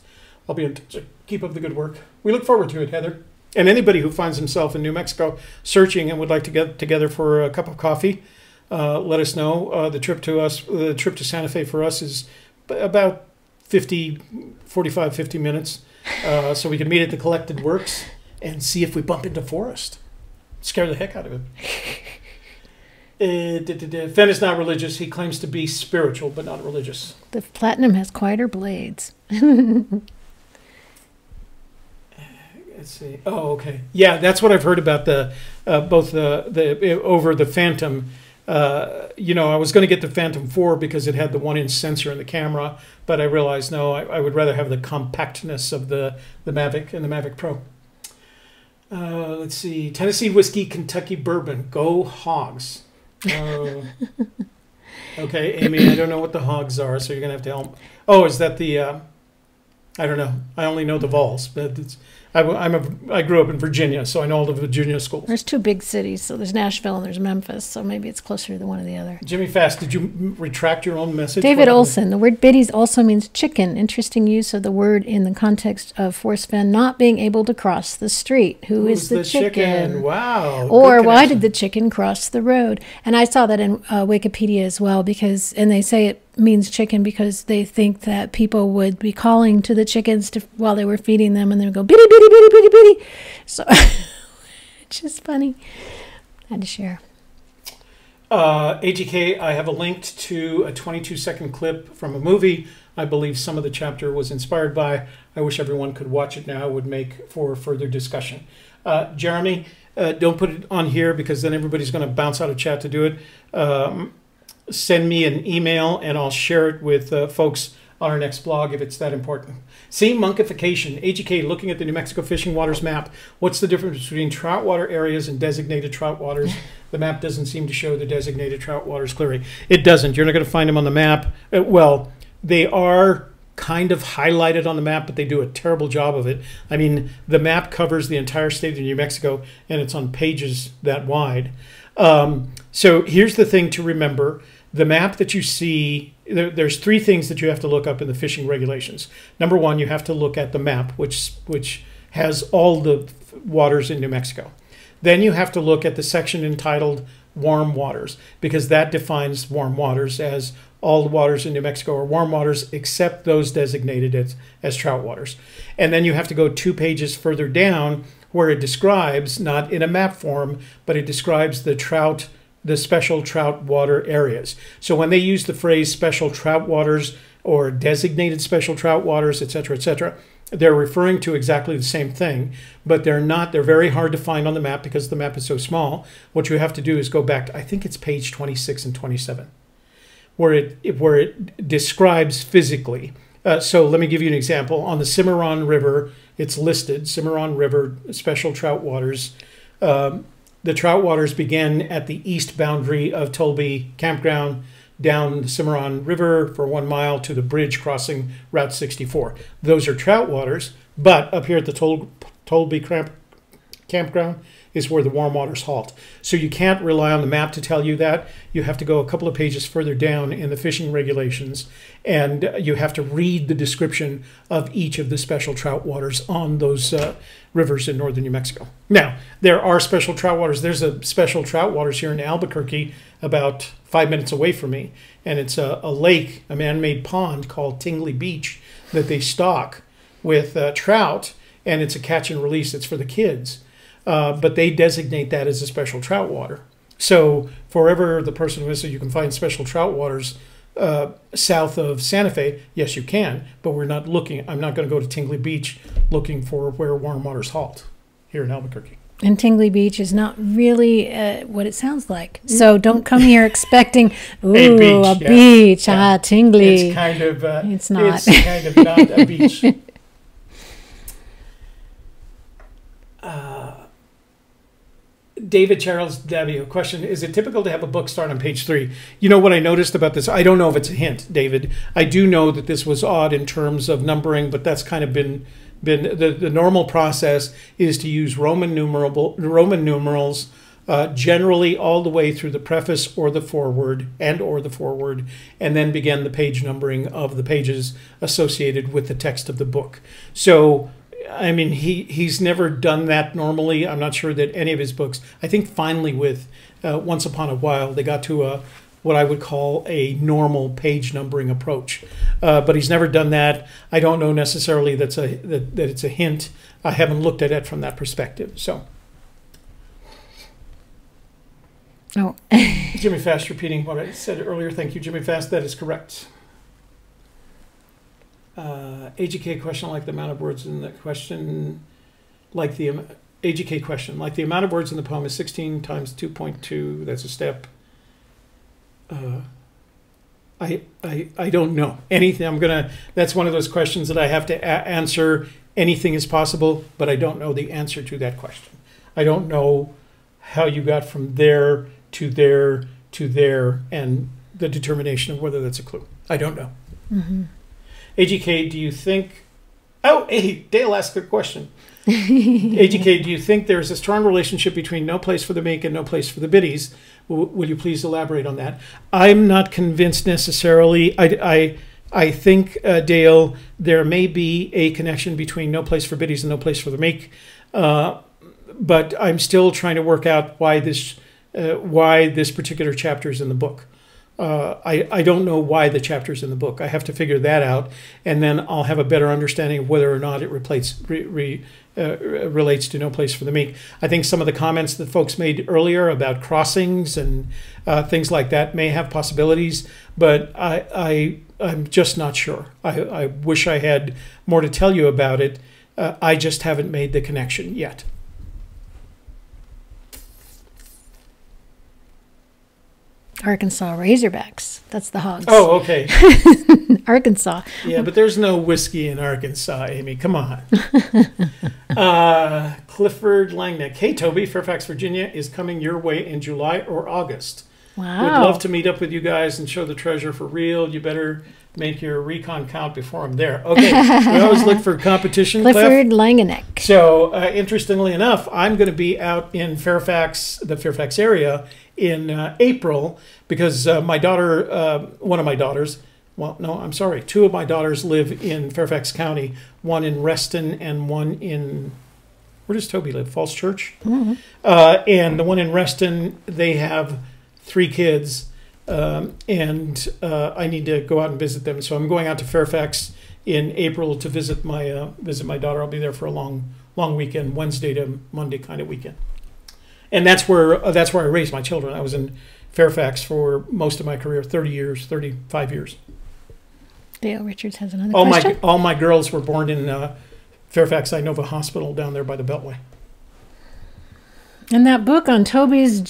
I'll be in touch. Keep up the good work. We look forward to it, Heather. And anybody who finds himself in New Mexico searching and would like to get together for a cup of coffee, let us know. The trip to Santa Fe for us is about 45, 50 minutes. So we can meet at the Collected Works and see if we bump into Forrest. Scare the heck out of him. Fenn is not religious. He claims to be spiritual, but not religious. The platinum has quieter blades. Let's see. Oh, okay. Yeah, that's what I've heard about the both the over the Phantom. You know, I was going to get the Phantom 4 because it had the 1-inch sensor in the camera, but I realized no, I would rather have the compactness of the Mavic and the Mavic Pro. Let's see. Tennessee whiskey, Kentucky bourbon. Go Hogs. Okay, Amy, I don't know what the hogs are, so you're going to have to help. Oh, is that the, I don't know. I only know the Vols, but it's, I grew up in Virginia, so I know all the Virginia schools. There's two big cities, so there's Nashville and there's Memphis, so maybe it's closer to one or the other. Jimmy Fast, did you retract your own message? David Olson, the word biddies also means chicken. Interesting use of the word in the context of Forrest Fenn not being able to cross the street. Who's the chicken? Wow. Or why did the chicken cross the road? And I saw that in Wikipedia as well, because, and they say it means chicken because they think that people would be calling to the chickens while they were feeding them, and they would go biddy biddy biddy biddy biddy. So it's just funny. I had to share. AGK, I have a link to a 22-second clip from a movie I believe some of the chapter was inspired by. I wish everyone could watch it now. It would make for further discussion. Jeremy, don't put it on here because then everybody's going to bounce out of chat to do it. Send me an email and I'll share it with folks on our next blog if it's that important. See, monkification. AGK, looking at the New Mexico fishing waters map. What's the difference between trout water areas and designated trout waters? The map doesn't seem to show the designated trout waters clearly. It doesn't. You're not going to find them on the map. Well, they are kind of highlighted on the map, but they do a terrible job of it. I mean, the map covers the entire state of New Mexico, and it's on pages that wide. So here's the thing to remember. The map that you see, there's three things that you have to look up in the fishing regulations. Number one, you have to look at the map, which has all the waters in New Mexico. Then you have to look at the section entitled warm waters, because that defines warm waters as all the waters in New Mexico are warm waters except those designated as trout waters. And then you have to go 2 pages further down where it describes, not in a map form, but it describes the special trout water areas. So when they use the phrase special trout waters or designated special trout waters, etc., they're referring to exactly the same thing, but they're not. They're very hard to find on the map because the map is so small. What you have to do is go back to, I think it's page 26 and 27, where it describes physically. So let me give you an example. On the Cimarron River, it's listed, Cimarron River Special Trout Waters. The trout waters begin at the east boundary of Tolby Campground, down the Cimarron River for 1 mile to the bridge crossing Route 64. Those are trout waters, but up here at the Tolby Campground is where the warm waters halt. So you can't rely on the map to tell you that. You have to go a couple of pages further down in the fishing regulations, and you have to read the description of each of the special trout waters on those rivers in northern New Mexico. Now, there are special trout waters. There's a special trout waters here in Albuquerque about 5 minutes away from me, and it's a lake, a man-made pond called Tingley Beach that they stock with trout, and it's a catch and release. It's for the kids. But they designate that as a special trout water. So forever the person who says you can find special trout waters south of Santa Fe, yes, you can, but we're not looking. I'm not going to go to Tingley Beach looking for where warm waters halt here in Albuquerque. And Tingley Beach is not really what it sounds like. So don't come here expecting, ooh, a beach, Yeah. Tingley. It's kind of, It's not. It's kind of not a beach. David Charles Davio, question, is it typical to have a book start on page 3? You know what I noticed about this? I don't know if it's a hint, David. I do know that this was odd in terms of numbering, but that's kind of been the normal process is to use Roman numerals generally all the way through the preface or the foreword and then begin the page numbering of the pages associated with the text of the book. So I mean, he's never done that normally. I'm not sure that any of his books. I think finally with Once Upon a While, they got to what I would call a normal page numbering approach. But he's never done that. I don't know necessarily that it's a hint. I haven't looked at it from that perspective. So, Oh. Jimmy Fast repeating what I said earlier. Thank you, Jimmy Fast. That is correct. AGK question, like the amount of words in the question, like the AGK question, like the amount of words in the poem is 16 times 2.2. That's a step. I don't know anything. That's one of those questions that I have to answer. Anything is possible, but I don't know the answer to that question. I don't know how you got from there to there to there and the determination of whether that's a clue. I don't know. Mm-hmm. AGK, do you think... Oh, hey, Dale asked a question. AGK, do you think there's a strong relationship between No Place for the Meek and No Place for the Biddies? Will you please elaborate on that? I'm not convinced necessarily. I think, Dale, there may be a connection between No Place for Biddies and No Place for the Meek, but I'm still trying to work out why this particular chapter is in the book. I don't know why the chapter's in the book. I have to figure that out, and then I'll have a better understanding of whether or not it relates to No Place for the Meek. I think some of the comments that folks made earlier about crossings and things like that may have possibilities, but I'm just not sure. I wish I had more to tell you about it. I just haven't made the connection yet. Arkansas Razorbacks. That's the Hogs. Oh, okay. Arkansas. Yeah, but there's no whiskey in Arkansas, Amy. Come on. Clifford Langneck. Hey, Toby, Fairfax, Virginia is coming your way in July or August. Wow. Would love to meet up with you guys and show the treasure for real. You better make your recon count before I'm there. Okay, we always look for competition. Clifford Langneck. So, interestingly enough, I'm going to be out in Fairfax, the Fairfax area, in April because my daughter, one of my daughters, well, no, I'm sorry, two of my daughters live in Fairfax County, one in Reston and one in where does Toby live? Falls Church. Mm-hmm. And the one in Reston, they have 3 kids, and I need to go out and visit them. So I'm going out to Fairfax in April to visit my daughter. I'll be there for a long weekend, Wednesday to Monday kind of weekend. And that's where I raised my children. I was in Fairfax for most of my career, 35 years. Dale Richards has another question. All my girls were born in Fairfax Inova Hospital down there by the Beltway. And that book on Toby's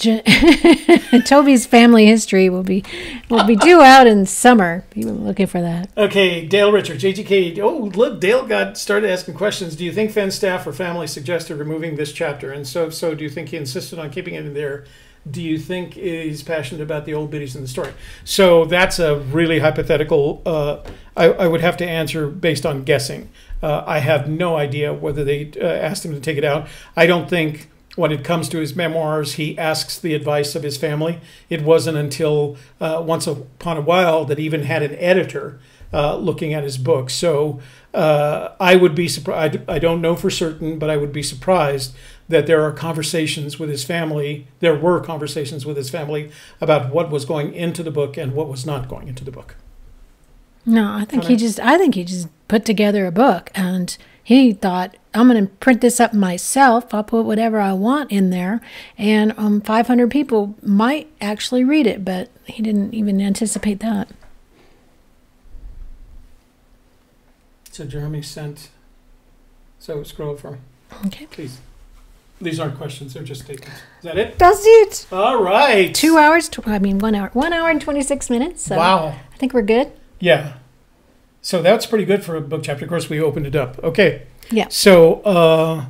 Toby's family history will be due out in summer. People are looking for that. Okay, Dale Richards, JGK. Oh, look, Dale got started asking questions. Do you think Fenn's staff or family suggested removing this chapter? And so do you think he insisted on keeping it in there? Do you think he's passionate about the old biddies in the story? So that's a really hypothetical. I would have to answer based on guessing. I have no idea whether they asked him to take it out. I don't think when it comes to his memoirs, he asks the advice of his family. It wasn't until once upon a while that he even had an editor looking at his book. So I would be surprised. I don't know for certain, but I would be surprised that there are conversations with his family. There were conversations with his family about what was going into the book and what was not going into the book. No, I think he just put together a book, and he thought, I'm going to print this up myself. I'll put whatever I want in there, and 500 people might actually read it, but he didn't even anticipate that. So Jeremy sent. So scroll from. Okay. Please. These aren't questions, they're just statements. Is that it? That's it. All right. 2 hours, 1 hour. 1 hour and 26 minutes. So wow. I think we're good. Yeah. So that's pretty good for a book chapter. Of course, we opened it up. Okay. Yeah. So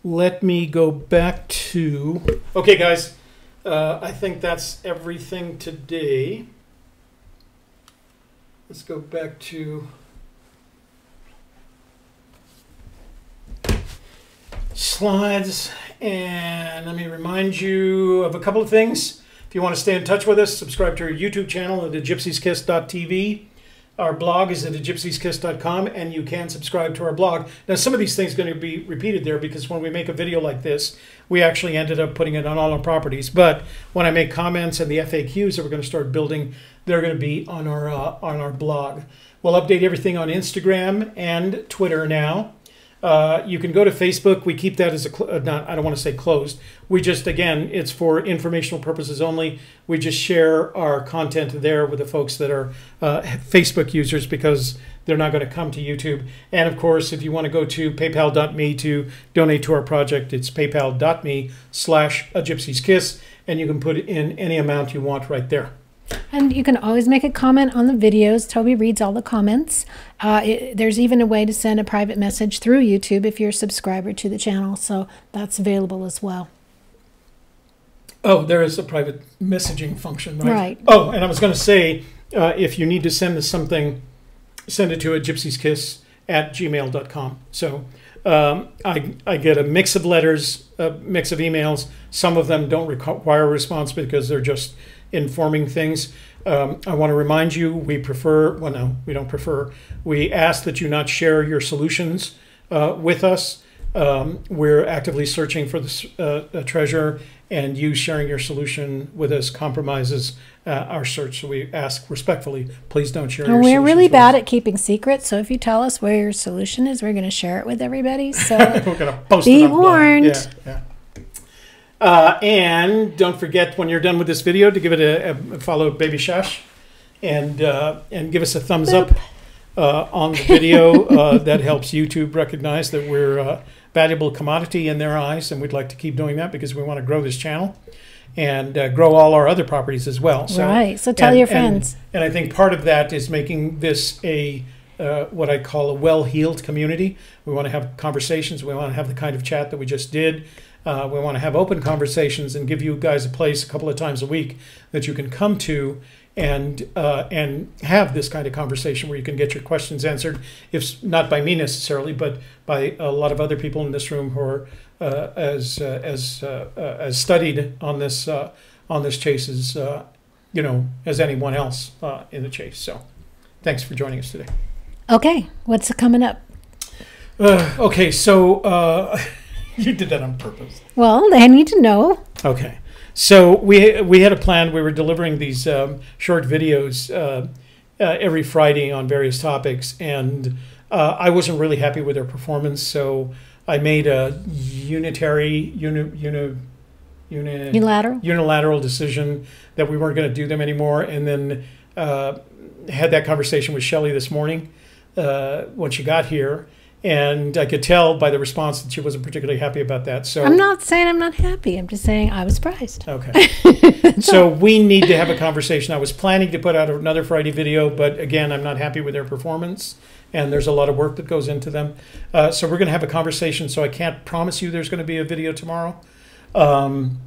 let me go back to... Okay, guys. I think that's everything today. Let's go back to... slides, and let me remind you of a couple of things. If you want to stay in touch with us, subscribe to our YouTube channel at gypsieskiss.tv. Our blog is at gypsieskiss.com, and you can subscribe to our blog. Now, some of these things are going to be repeated there because when we make a video like this, we actually ended up putting it on all our properties. But when I make comments and the FAQs that we're going to start building, they're going to be on our blog. We'll update everything on Instagram and Twitter now. You can go to Facebook. We keep that as I don't want to say closed. We just, again, it's for informational purposes only. We just share our content there with the folks that are Facebook users because they're not going to come to YouTube. And of course, if you want to go to paypal.me to donate to our project, it's paypal.me/agypsieskiss, and you can put in any amount you want right there. And you can always make a comment on the videos. Toby reads all the comments. There's even a way to send a private message through YouTube if you're a subscriber to the channel, so that's available as well. Oh, there is a private messaging function, right? Right. Oh, and I was going to say, if you need to send us something, send it to gypsieskiss@gmail.com. So I get a mix of letters, a mix of emails. Some of them don't require a response because they're just informing things. I want to remind you, we prefer, well, no, we don't prefer. We ask that you not share your solutions with us. We're actively searching for the treasure, and you sharing your solution with us compromises our search. So we ask respectfully, please don't share your solution. We're really bad at keeping secrets, so if you tell us where your solution is, we're going to share it with everybody. So we're going to post be it on warned. Yeah. And don't forget when you're done with this video to give it a follow Baby Shash and give us a thumbs up on the video. That helps YouTube recognize that we're a valuable commodity in their eyes, and we'd like to keep doing that because we want to grow this channel and grow all our other properties as well. So, right, so tell your friends. And I think part of that is making this a what I call a well-heeled community. We want to have conversations. We want to have the kind of chat that we just did. We want to have open conversations and give you guys a place a couple of times a week that you can come to and have this kind of conversation where you can get your questions answered, if not by me necessarily, but by a lot of other people in this room who are as studied on this chase as as anyone else in the chase. So, thanks for joining us today. Okay, what's coming up? Okay, so. You did that on purpose. Well, they need to know. Okay. So we had a plan. We were delivering these short videos every Friday on various topics, and I wasn't really happy with their performance. So I made a unilateral decision that we weren't going to do them anymore, and then had that conversation with Shelley this morning when she got here. And I could tell by the response that she wasn't particularly happy about that. So I'm not saying I'm not happy. I'm just saying I was surprised. Okay. So we need to have a conversation. I was planning to put out another Friday video, but again, I'm not happy with their performance. And there's a lot of work that goes into them. So we're going to have a conversation. So I can't promise you there's going to be a video tomorrow. But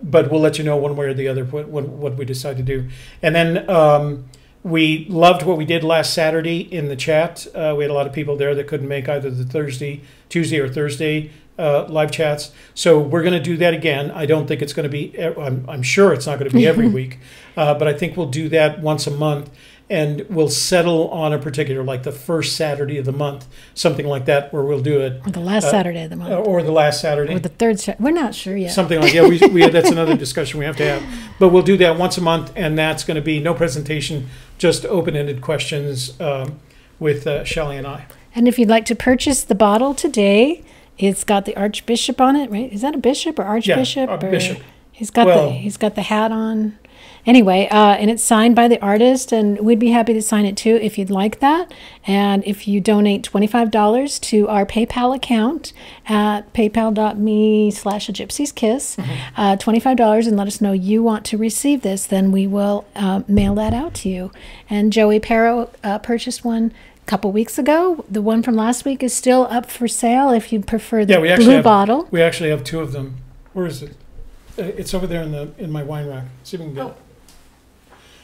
we'll let you know one way or the other what we decide to do. And then we loved what we did last Saturday in the chat. We had a lot of people there that couldn't make either the Tuesday or Thursday live chats. So we're going to do that again. I don't think it's going to be, I'm sure it's not going to be every week, but I think we'll do that once a month. And we'll settle on a particular, like the first Saturday of the month, something like that, where we'll do it. Or the last Saturday of the month. Or the last Saturday. Or the third Saturday. We're not sure yet. Something like that. We that's another discussion we have to have. But we'll do that once a month, and that's going to be no presentation, just open-ended questions with Shelley and I. And if you'd like to purchase the bottle today, it's got the Archbishop on it, right? Is that a bishop or Archbishop? Yeah, Bishop. He's got the hat on. Anyway, and it's signed by the artist, and we'd be happy to sign it too if you'd like that. And if you donate $25 to our PayPal account at paypal.me/a gypsy's kiss, $25, and let us know you want to receive this, then we will mail that out to you. And Joey Perro purchased one a couple weeks ago. The one from last week is still up for sale if you prefer the blue bottle. We actually have two of them. Where is it? It's over there in my wine rack. See if we can get it.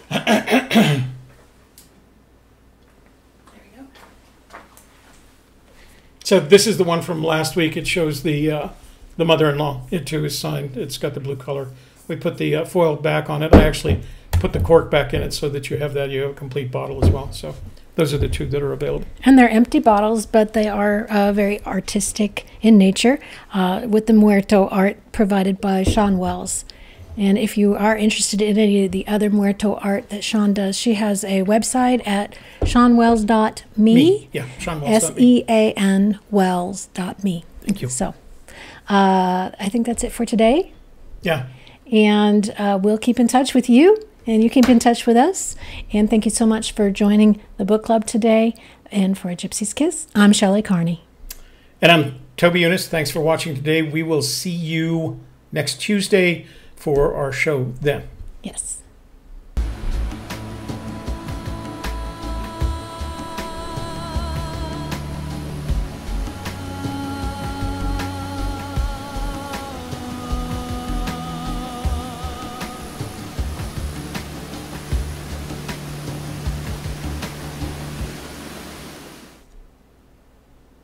There we go. So this is the one from last week. It shows the mother-in-law. It too is signed. It's got the blue color. We put the foil back on it. I actually put the cork back in it so that you have a complete bottle as well. So those are the two that are available. And they're empty bottles, but they are very artistic in nature with the Muerto art provided by Sean Wells. And if you are interested in any of the other Muerto art that Sean does, she has a website at seanwells.me. Yeah, seanwells.me. SEAN wells.me. Thank you. So I think that's it for today. Yeah. And we'll keep in touch with you, and you keep in touch with us. And thank you so much for joining the book club today. And for A Gypsy's Kiss, I'm Shelley Carney. And I'm Toby Eunice. Thanks for watching today. We will see you next Tuesday for our show then. Yes.